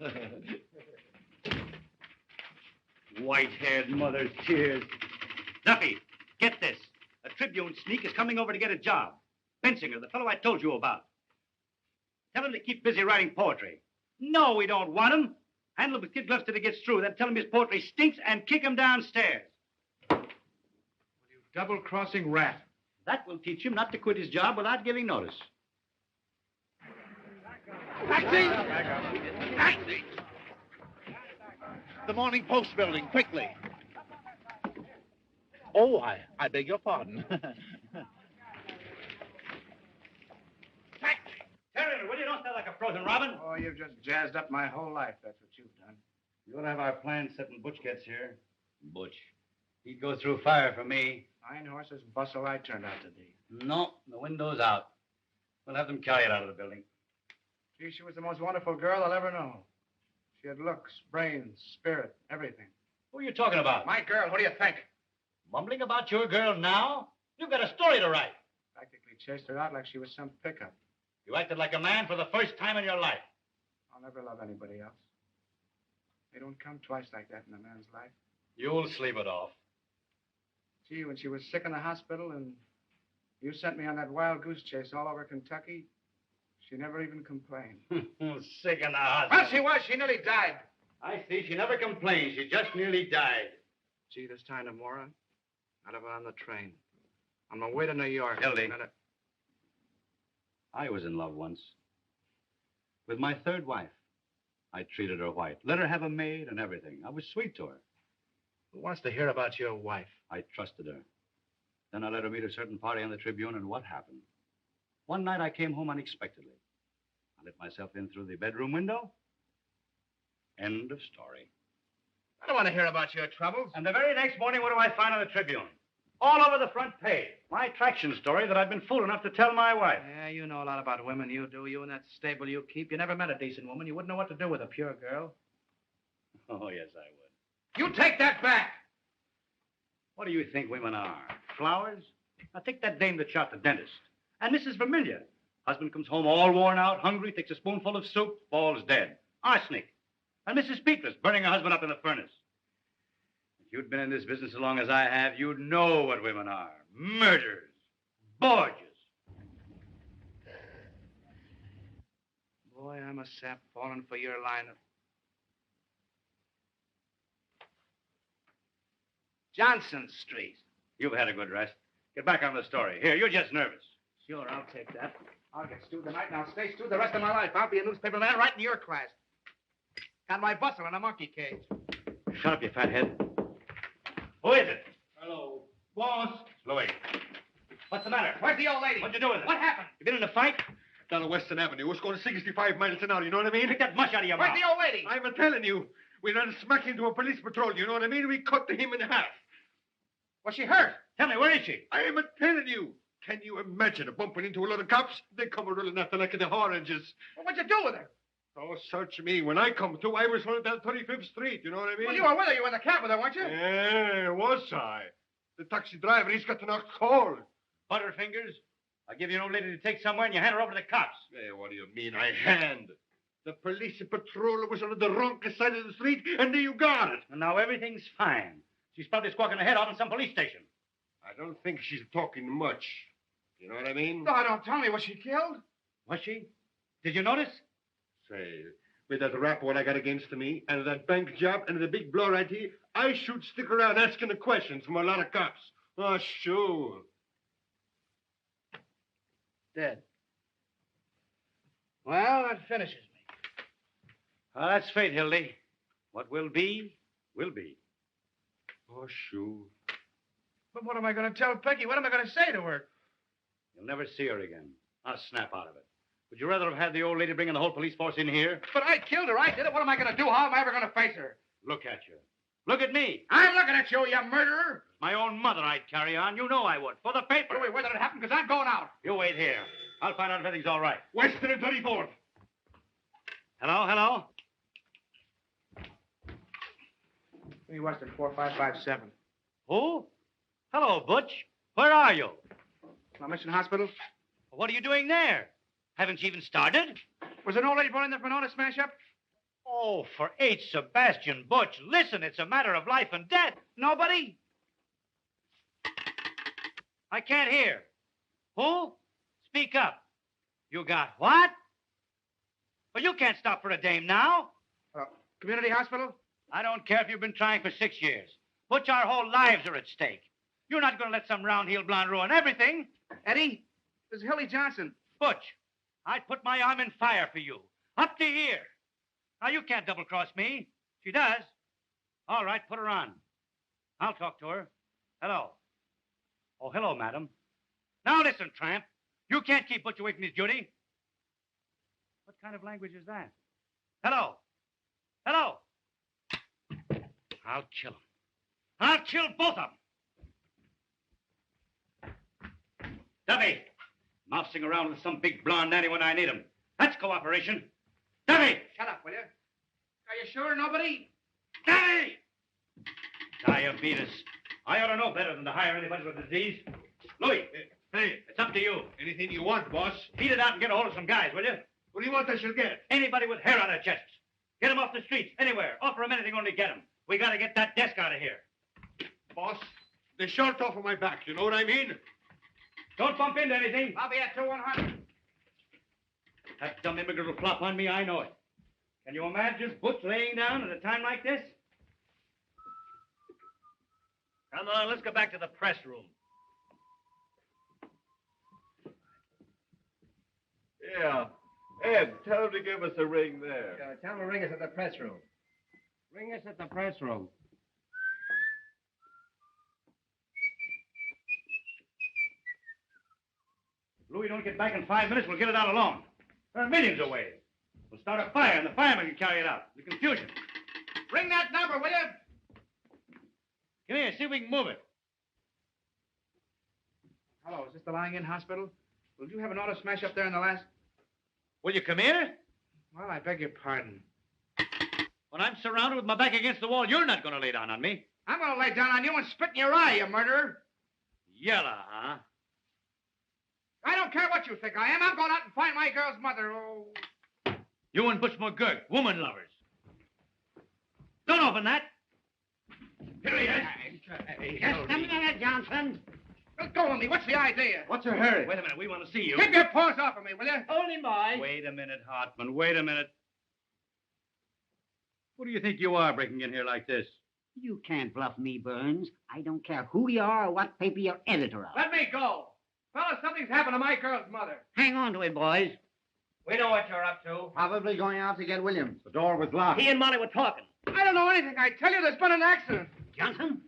White-haired mother's tears. Duffy, get this. A Tribune sneak is coming over to get a job. Bensinger, the fellow I told you about. Tell him to keep busy writing poetry. No, we don't want him. Handle him with kid gloves till he gets through. Then tell him his poetry stinks and kick him downstairs. You double-crossing rat. That will teach him not to quit his job without giving notice. Taxi! The Morning Post building, quickly. Oh, I beg your pardon. Terry, will you don't sound like a frozen robin? Oh, you've just jazzed up my whole life. That's what you've done. You ought to have our plans set when Butch gets here. Butch. He'd go through fire for me. Nine horses bustle I turned out to be. No, the window's out. We'll have them carry it out of the building. Gee, she was the most wonderful girl I'll ever know. She had looks, brains, spirit, everything. Who are you talking about? My girl, what do you think? Mumbling about your girl now? You've got a story to write. Practically chased her out like she was some pickup. You acted like a man for the first time in your life. I'll never love anybody else. They don't come twice like that in a man's life. You'll sleep it off. Gee, when she was sick in the hospital and you sent me on that wild goose chase all over Kentucky, she never even complained. Sick in the hospital. Well, she was. She nearly died. I see. She never complained. She just nearly died. Gee, this time tomorrow, I'd have her on the train. On my way to New York. Hildy. I was in love once. With my third wife. I treated her white. Let her have a maid and everything. I was sweet to her. Who wants to hear about your wife? I trusted her. Then I let her meet a certain party on the Tribune, and what happened? One night I came home unexpectedly. I let myself in through the bedroom window. End of story. I don't want to hear about your troubles. And the very next morning, what do I find on the Tribune? All over the front page. My traction story that I've been fool enough to tell my wife. Yeah, you know a lot about women, you do. You and that stable you keep. You never met a decent woman. You wouldn't know what to do with a pure girl. Oh, yes, I would. You take that back! What do you think women are? Flowers? Now, take that dame that shot the dentist. And Mrs. Vermillion. Husband comes home all worn out, hungry, takes a spoonful of soup, falls dead. Arsenic. And Mrs. Petrus burning her husband up in the furnace. If you'd been in this business as long as I have, you'd know what women are. Murderers. Borgias. Boy, I'm a sap falling for your line of... Johnson Street. You've had a good rest. Get back on the story. Here, you're just nervous. Sure, I'll take that. I'll get stewed tonight, and I'll stay stewed the rest of my life. I'll be a newspaper man right in your class. Got my bustle in a monkey cage. Shut up, you fathead. Who is it? Hello. Boss. Louis. What's the matter? Where's the old lady? What'd you do with it? What happened? You been in a fight? Down on Western Avenue. It's going 65 miles an hour, you know what I mean? Take that mush out of your Where's mouth. the old lady? I'm telling you. We ran smack into a police patrol, you know what I mean? We cut him in half. Was she hurt? Tell me, where is she? I'm telling you. Can you imagine her bumping into a lot of cops? They come rolling after like the oranges. Well, what'd you do with her? Oh, search me. When I come to, I was running down 35th Street, you know what I mean? Well, you were with her. You were in the cab with her, weren't you? Yeah, was I? The taxi driver, he's got to knock cold. Butterfingers. I give you an old lady to take somewhere and you hand her over to the cops. Hey, what do you mean, I hand? The police patrol was on the wrong side of the street, and there you got it. And now everything's fine. She's probably squawking her head out in some police station. I don't think she's talking much. You know what I mean? No, don't tell me. Was she killed? Was she? Did you notice? Say, with that rap what I got against me, and that bank job, and the big blow right here, I should stick around asking the questions from a lot of cops. Oh, sure. Dead. Well, that finishes me. Well, that's fate, Hildy. What will be, will be. Oh, sure. But what am I going to tell Peggy? What am I going to say to her? You'll never see her again. I'll snap out of it. Would you rather have had the old lady bringing the whole police force in here? But I killed her. I did it. What am I going to do? How am I ever going to face her? Look at you. Look at me. I'm looking at you, you murderer. My own mother I'd carry on. You know I would. For the paper. Wait, where did it happen? Because I'm going out. You wait here. I'll find out if everything's all right. Western and 34th. Hello, hello? Give me Western 4557. Who? Hello, Butch. Where are you? Mission Hospital. What are you doing there? Haven't you even started? Was an old lady brought in there for an auto smash up? Oh, for H. Sebastian Butch. Listen, it's a matter of life and death. Nobody? I can't hear. Who? Speak up. You got what? Well, you can't stop for a dame now. Community hospital? I don't care if you've been trying for 6 years. Butch, our whole lives are at stake. You're not going to let some round-heel blonde ruin everything. Eddie, this is Hildy Johnson. Butch, I'd put my arm in fire for you. Up to here. Now, you can't double-cross me. She does. All right, put her on. I'll talk to her. Hello. Oh, hello, madam. Now listen, tramp. You can't keep Butch away from his duty. What kind of language is that? Hello. Hello. I'll kill him. I'll kill both of them. Duffy, mousing around with some big blonde nanny when I need him. That's cooperation. Duffy! Shut up, will you? Are you sure nobody? Duffy! Diabetes. I ought to know better than to hire anybody with a disease. Louis, hey, it's up to you. Anything you want, boss. Beat it out and get a hold of some guys, will you? What do you want I shall get? Anybody with hair on their chests. Get them off the streets, anywhere. Offer them anything, only get them. We got to get that desk out of here. Boss, they're short off of my back. You know what I mean? Don't bump into anything. I'll be at 2-100. That dumb immigrant will flop on me, I know it. Can you imagine Butch laying down at a time like this? Come on, let's go back to the press room. Yeah. Ed, tell him to give us a ring there. Tell him to ring us at the press room. Ring us at the press room. Louis, don't get back in 5 minutes, we'll get it out alone. There are millions of ways. We'll start a fire and the firemen can carry it out. The confusion. Ring that number, will you? Come here, see if we can move it. Hello, is this the lying-in hospital? Will you have an auto smash up there in the last... Will you come here? Well, I beg your pardon. When I'm surrounded with my back against the wall, you're not going to lay down on me. I'm going to lay down on you and spit in your eye, you murderer. Yella, huh? I don't care what you think I am. I'm going out and find my girl's mother. Oh. You and Butch McGurk, woman lovers. Don't open that. Here he is. Just a minute, Johnson. Let go of me. What's the idea? What's your hurry? Wait a minute. We want to see you. Keep your paws off of me, will you? Only mine. Wait a minute, Hartman. Wait a minute. What do you think you are breaking in here like this? You can't bluff me, Burns. I don't care who you are or what paper you're editor of. Let me go. Fellas, something's happened to my girl's mother. Hang on to it, boys. We know what you're up to. Probably going out to get Williams. The door was locked. He and Molly were talking. I don't know anything. I tell you, there's been an accident. Johnson,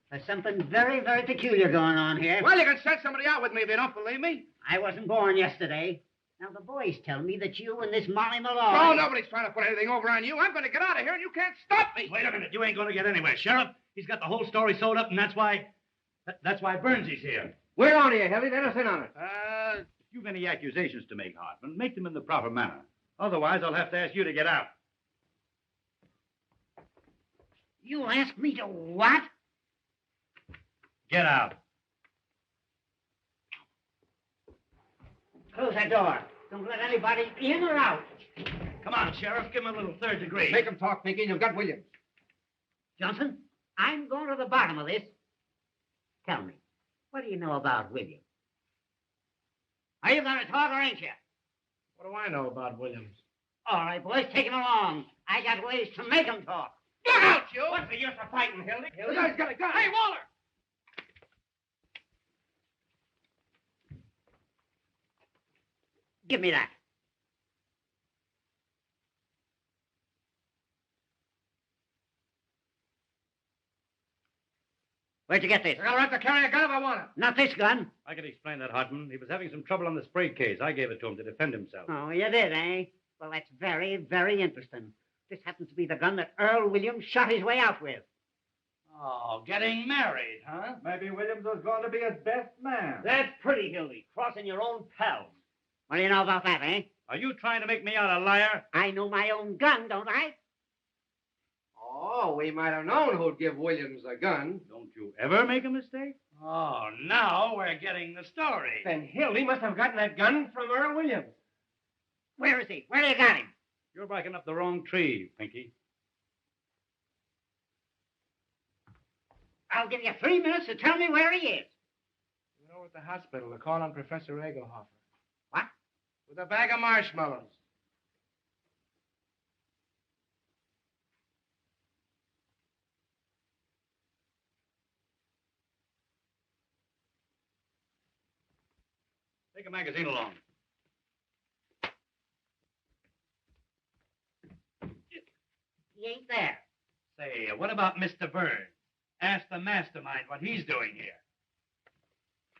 there's something very, very peculiar going on here. Well, you can send somebody out with me if you don't believe me. I wasn't born yesterday. Now, the boys tell me that you and this Molly Malloy... Oh, nobody's trying to put anything over on you. I'm going to get out of here, and you can't stop me. Wait a minute. You ain't going to get anywhere, Sheriff. He's got the whole story sewed up, and that's why Burnsy's here. We're on here, Hilly. Let us in on it. If you've any accusations to make, Hartman, make them in the proper manner. Otherwise, I'll have to ask you to get out. You ask me to what? Get out. Close that door. Don't let anybody in or out. Come on, Sheriff. Give him a little third degree. Make him talk, Pinky. You've got Williams. Johnson, I'm going to the bottom of this. Tell me, what do you know about Williams? Are you going to talk or ain't you? What do I know about Williams? All right, boys, take him along. I got ways to make him talk. Look out, you! What's the use of fighting, Hildy? The guy's got a gun. Hey, Waller! Give me that. Where'd you get this? I got a right to carry a gun if I want it. Not this gun. I can explain that, Hartman. He was having some trouble on the spray case. I gave it to him to defend himself. Oh, you did, eh? Well, that's very, very interesting. This happens to be the gun that Earl Williams shot his way out with. Oh, getting married, huh? Maybe Williams was going to be his best man. That's pretty, Hildy. Crossing your own pals. What do you know about that, eh? Are you trying to make me out a liar? I know my own gun, don't I? Oh, we might have known who'd give Williams a gun. Don't you ever make a mistake? Oh, now we're getting the story. Then Hildy must have gotten that gun from Earl Williams. Where is he? Where do you got him? You're barking up the wrong tree, Pinky. I'll give you 3 minutes to tell me where he is. You know, at the hospital, they're calling on Professor Egelhofer. What? With a bag of marshmallows. Take a magazine along. He ain't there. Say, what about Mr. Burns? Ask the mastermind what he's doing here.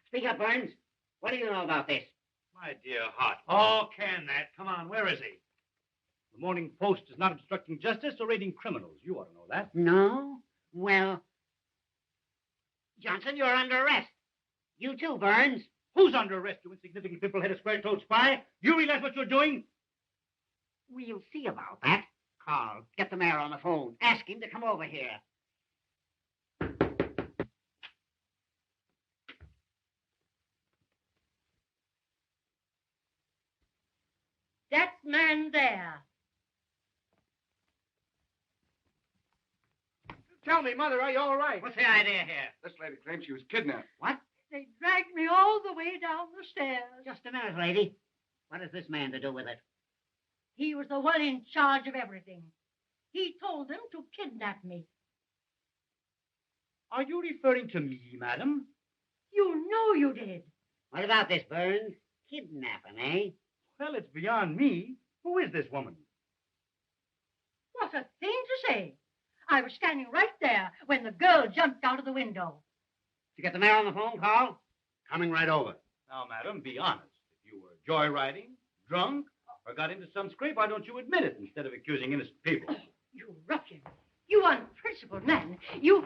Speak up, Burns. What do you know about this? My dear Hart. Oh, can that? Come on, where is he? The Morning Post is not obstructing justice or raiding criminals. You ought to know that. No? Well, Johnson, you're under arrest. You too, Burns. Who's under arrest, you insignificant pimple-headed square-toed spy? You realize what you're doing? We'll see about that. Carl, get the mayor on the phone. Ask him to come over here. That man there. Tell me, Mother, are you all right? What's the idea here? This lady claims she was kidnapped. What? They dragged me all the way down the stairs. Just a minute, lady. What has this man to do with it? He was the one in charge of everything. He told them to kidnap me. Are you referring to me, madam? You know you did. What about this, Burns? Kidnapping, eh? Well, it's beyond me. Who is this woman? What a thing to say. I was standing right there when the girl jumped out of the window. Did you get the mayor on the phone, Carl? Coming right over. Now, madam, be honest. If you were joyriding, drunk, or got into some scrape, why don't you admit it instead of accusing innocent people? You ruffian. You unprincipled man. You...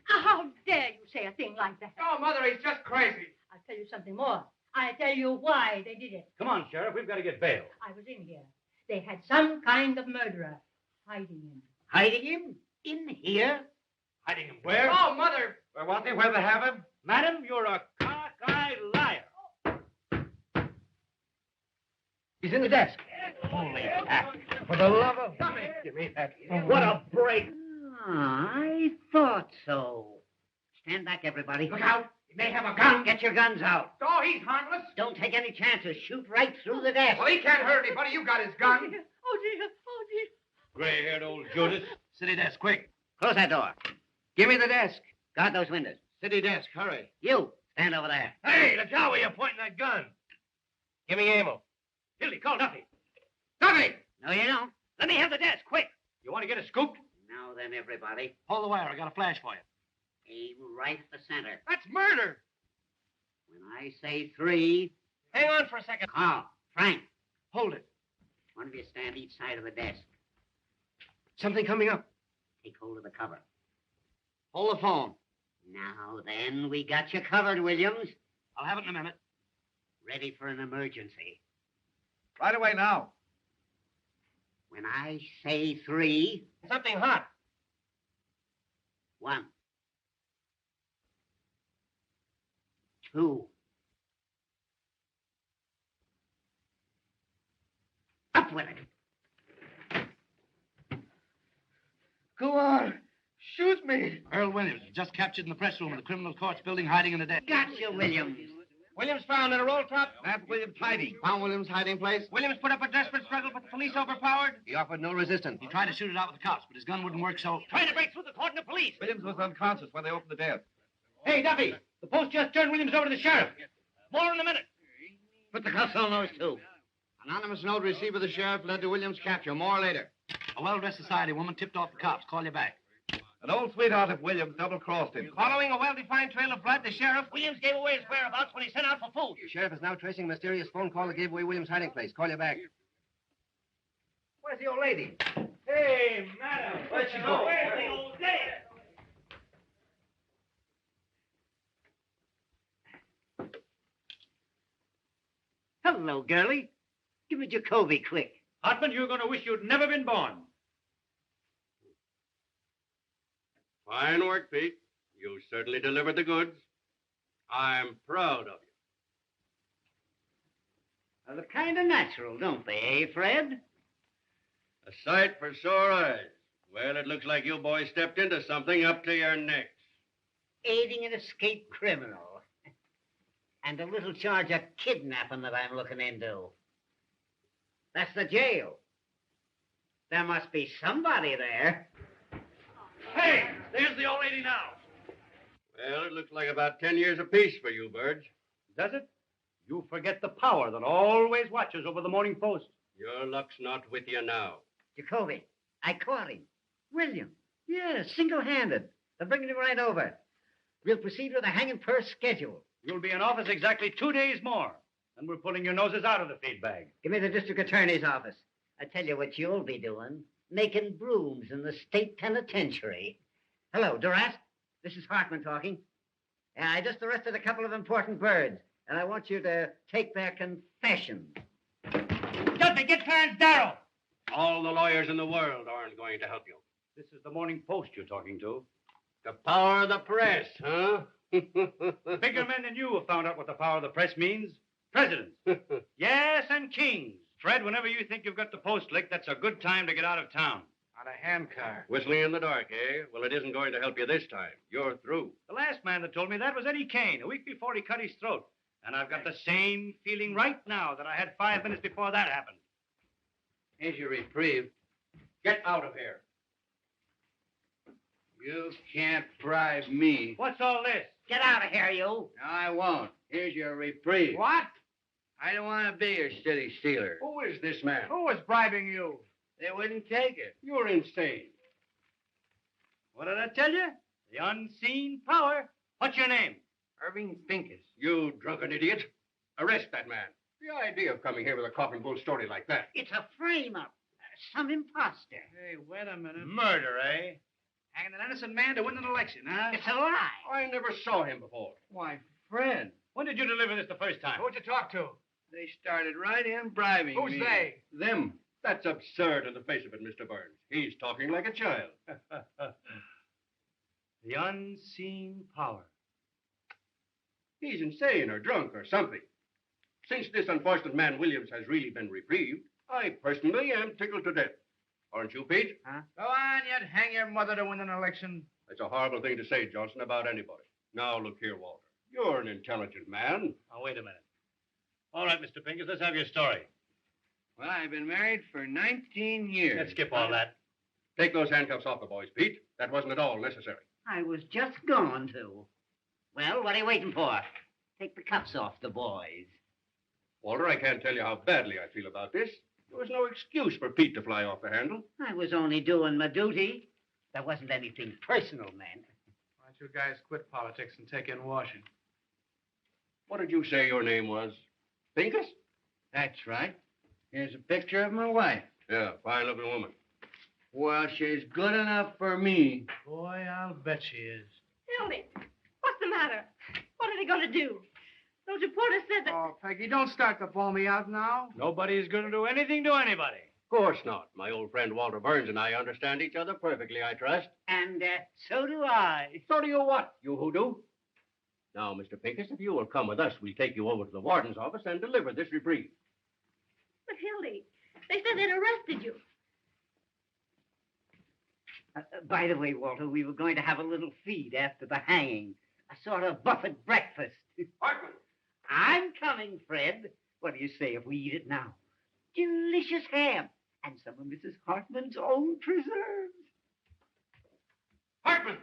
How dare you say a thing like that? Oh, Mother, he's just crazy. I'll tell you something more. I'll tell you why they did it. Come on, Sheriff. We've got to get bail. I was in here. They had some kind of murderer hiding him. Hiding him? In here? Hiding him where? Oh, Mother. Where was he? Where they have him? Madam, you're a cockeyed liar. He's in the desk. Holy cat. For the love of... Give me that. What a break. I thought so. Stand back, everybody. Look out. He may have a gun. Get your guns out. Oh, he's harmless. Don't take any chances. Shoot right through the desk. Well, he can't hurt anybody. You got his gun. Oh, dear. Oh, dear. Oh, dear. Gray-haired old Judas. City desk, quick. Close that door. Give me the desk. Guard those windows. City desk, hurry. You, stand over there. Hey, look out where you're pointing that gun. Give me ammo. Hildy, call Duffy. Duffy! No, you don't. Let me have the desk, quick. You want to get it scooped? Now then, everybody. Hold the wire. I got a flash for you. Aim right at the center. That's murder. When I say 3... Hang on for a second. Carl, Frank, Hold it. one of you stand each side of the desk. Something coming up. Take hold of the cover. Hold the phone. Now then, we got you covered, Williams. I'll have it in a minute. Ready for an emergency. Right away now. When I say 3... Something hot. 1. 2. Up with it. Go on. Shoot me. Earl Williams was just captured in the press room of the criminal courts building, hiding in the desk. Got you, Williams. Williams found in a roll top. Nab Williams hiding. Found Williams' hiding place? Williams put up a desperate struggle, but the police overpowered. He offered no resistance. He tried to shoot it out with the cops, but his gun wouldn't work, so... Trying to break through the cordon of police. Williams was unconscious when they opened the desk. Hey, Duffy, the post just turned Williams over to the sheriff. More in a minute. Put the cuffs on those two. Anonymous note received by the sheriff led to Williams' capture. More later. A well-dressed society woman tipped off the cops. Call you back. An old sweetheart of Williams double-crossed him. Following a well-defined trail of blood, the sheriff... Williams gave away his whereabouts when he sent out for food. The sheriff is now tracing a mysterious phone call that gave away Williams' hiding place. Call you back. Where's the old lady? Hey, madam. Where'd she go? Where's the old lady? Hello, girlie. Give me Jacoby, quick. Hartman, you're going to wish you'd never been born. Fine work, Pete. You certainly delivered the goods. I'm proud of you. Well, they're kind of natural, don't they, eh, Fred? A sight for sore eyes. Well, it looks like you boys stepped into something up to your necks. Aiding an escaped criminal. And a little charge of kidnapping that I'm looking into. That's the jail. There must be somebody there. Hey, there's the old lady now. Well, it looks like about 10 years apiece for you, Birds. Does it? You forget the power that always watches over the Morning Post. Your luck's not with you now. Jacoby, I caught him. William. Yeah, single-handed. They're bringing him right over. We'll proceed with a hanging per schedule. You'll be in office exactly 2 days more, and we're pulling your noses out of the feed bag. Give me the district attorney's office. I tell you what you'll be doing. Making brooms in the state penitentiary. Hello, Duras. This is Hartman talking. Yeah, I just arrested a couple of important birds, and I want you to take their confessions. Dudley, get Clarence Darrow. All the lawyers in the world aren't going to help you. This is the Morning Post you're talking to. The power of the press, huh? Bigger men than you have found out what the power of the press means. Presidents. Yes, and kings. Fred, whenever you think you've got the post licked, that's a good time to get out of town. On a handcar. Whistling in the dark, eh? Well, it isn't going to help you this time. You're through. The last man that told me that was Eddie Kane, a week before he cut his throat. And I've got the same feeling right now that I had 5 minutes before that happened. Here's your reprieve. Get out of here. You can't bribe me. What's all this? Get out of here, you. No, I won't. Here's your reprieve. What? I don't want to be your city stealer. Who is this man? Who was bribing you? They wouldn't take it. You're insane. What did I tell you? The unseen power. What's your name? Irving Pincus. You drunken idiot. Arrest that man. The idea of coming here with a coffin bull story like that. It's a frame-up. Some imposter. Hey, wait a minute. Murder, eh? Hanging an innocent man to win an election, huh? It's a lie. I never saw him before. Why, Fred, when did you deliver this the first time? who'd you talk to? They started right in bribing Who's me. they? Them. That's absurd in the face of it, Mr. Burns. He's talking like a child. The unseen power. He's insane or drunk or something. Since this unfortunate man Williams has really been reprieved, I personally am tickled to death. Aren't you, Pete? Huh? Go on, you'd hang your mother to win an election. That's a horrible thing to say, Johnson, about anybody. Now, look here, Walter. You're an intelligent man. Now, wait a minute. All right, Mr. Pincus, let's have your story. Well, I've been married for 19 years. Let's skip all that. Take those handcuffs off the boys, Pete. That wasn't at all necessary. I was just going to. Well, what are you waiting for? Take the cuffs off the boys. Walter, I can't tell you how badly I feel about this. There was no excuse for Pete to fly off the handle. I was only doing my duty. There wasn't anything personal, man. Why don't you guys quit politics and take in washing? What did you say your name was? Pincus? That's right. Here's a picture of my wife. Yeah, fine-looking woman. Well, she's good enough for me. Boy, I'll bet she is. Hildy, what's the matter? What are they going to do? Those reporters said that... Oh, Peggy, don't start to bawl me out now. Nobody's going to do anything to anybody. Of course not. My old friend Walter Burns and I understand each other perfectly, I trust. And so do I. So do you what, you hoodoo? Now, Mr. Pincus, if you will come with us, we'll take you over to the warden's office and deliver this reprieve. But, Hildy, they said they'd arrested you. By the way, Walter, we were going to have a little feed after the hanging. A sort of buffet breakfast. Hartman! I'm coming, Fred. What do you say if we eat it now? Delicious ham and some of Mrs. Hartman's own preserves. Hartman!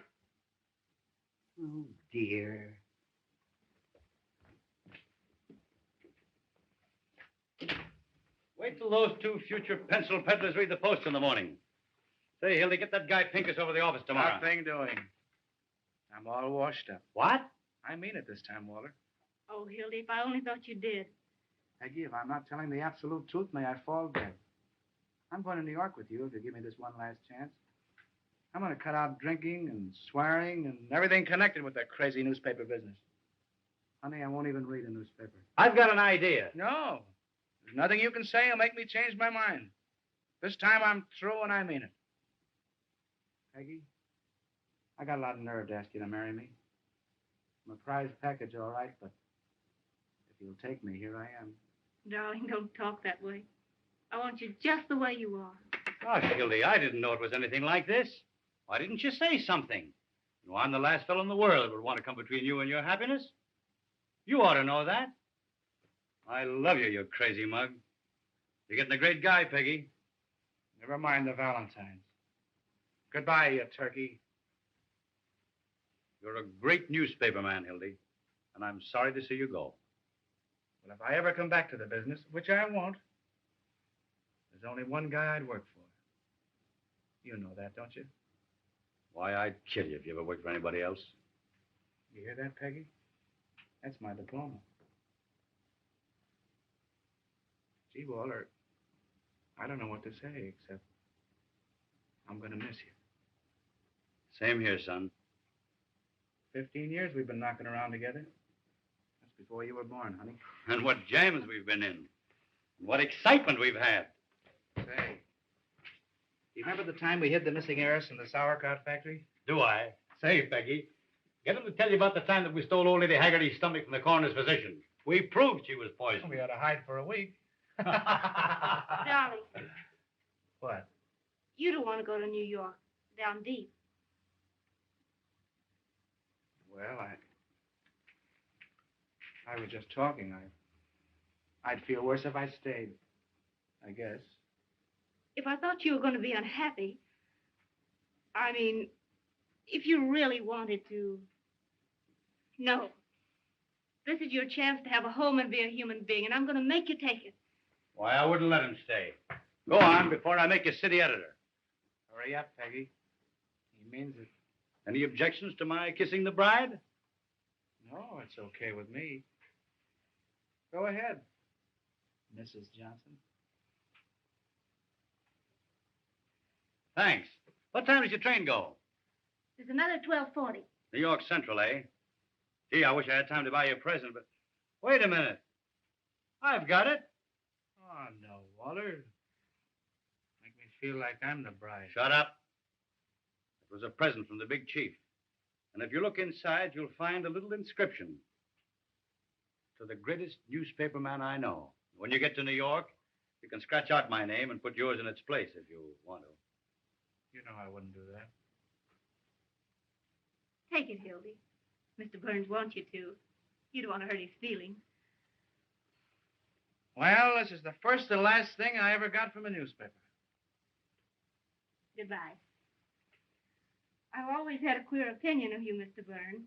Oh, dear. Wait till those 2 future pencil peddlers read the Post in the morning. Say, Hildy, get that guy Pincus over to the office tomorrow. Nothing doing. I'm all washed up. What? I mean it this time, Walter. Oh, Hildy, if I only thought you did. Peggy, if I'm not telling the absolute truth, may I fall dead. I'm going to New York with you if you give me this one last chance. I'm going to cut out drinking and swearing and everything connected with that crazy newspaper business. Honey, I won't even read a newspaper. I've got an idea. No. There's nothing you can say will make me change my mind. This time I'm through and I mean it. Peggy, I got a lot of nerve to ask you to marry me. I'm a prize package, all right, but if you'll take me, here I am. Darling, don't talk that way. I want you just the way you are. Gosh, Hildy, I didn't know it was anything like this. Why didn't you say something? You know, I'm the last fellow in the world that would want to come between you and your happiness. You ought to know that. I love you, you crazy mug. You're getting a great guy, Peggy. Never mind the Valentines. Goodbye, you turkey. You're a great newspaper man, Hildy, and I'm sorry to see you go. Well, if I ever come back to the business, which I won't, there's only one guy I'd work for. You know that, don't you? Why, I'd kill you if you ever worked for anybody else. You hear that, Peggy? That's my diploma. Gee, Walter, I don't know what to say except I'm going to miss you. Same here, son. 15 years we've been knocking around together. That's before you were born, honey. And what jams we've been in. What excitement we've had. Say, do you remember the time we hid the missing heiress in the sauerkraut factory? Do I? Say, Peggy, get him to tell you about the time that we stole old Lady Haggerty's stomach from the coroner's physician. We proved she was poisoned. We ought to hide for a week. Darling, What? you don't want to go to New York, down deep. Well, I was just talking. I'd feel worse if I stayed, I guess. If I thought you were going to be unhappy, I mean, if you really wanted to. No. This is your chance to have a home and be a human being, and I'm going to make you take it. Why, I wouldn't let him stay. Go on before I make you city editor. Hurry up, Peggy. He means it. Any objections to my kissing the bride? No, it's okay with me. Go ahead, Mrs. Johnson. Thanks. What time does your train go? There's another 12:40. New York Central, eh? Gee, I wish I had time to buy you a present, but... Wait a minute. I've got it. Oh, no, Walter. Make me feel like I'm the bride. Shut up. It was a present from the big chief. And if you look inside, you'll find a little inscription. To the greatest newspaper man I know. When you get to New York, you can scratch out my name and put yours in its place if you want to. You know I wouldn't do that. Take it, Hildy. Mr. Burns wants you to. You don't want to hurt his feelings. Well, this is the first and last thing I ever got from a newspaper. Goodbye. I've always had a queer opinion of you, Mr. Burns.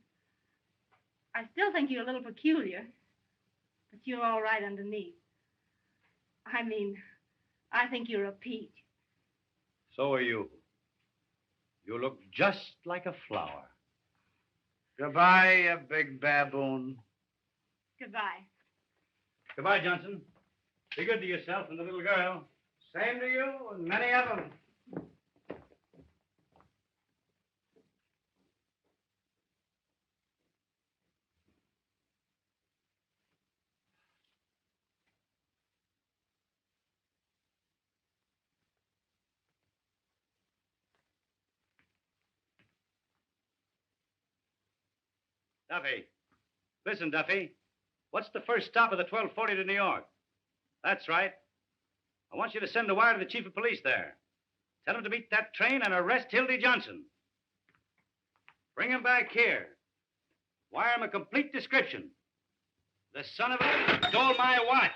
I still think you're a little peculiar, but you're all right underneath. I mean, I think you're a peach. So are you. You look just like a flower. Goodbye, you big baboon. Goodbye. Goodbye, Johnson. Be good to yourself and the little girl. Same to you and many of them. Duffy. Listen, Duffy. What's the first stop of the 12:40 to New York? That's right. I want you to send a wire to the chief of police there. Tell him to beat that train and arrest Hildy Johnson. Bring him back here. Wire him a complete description. The son of a stole my watch.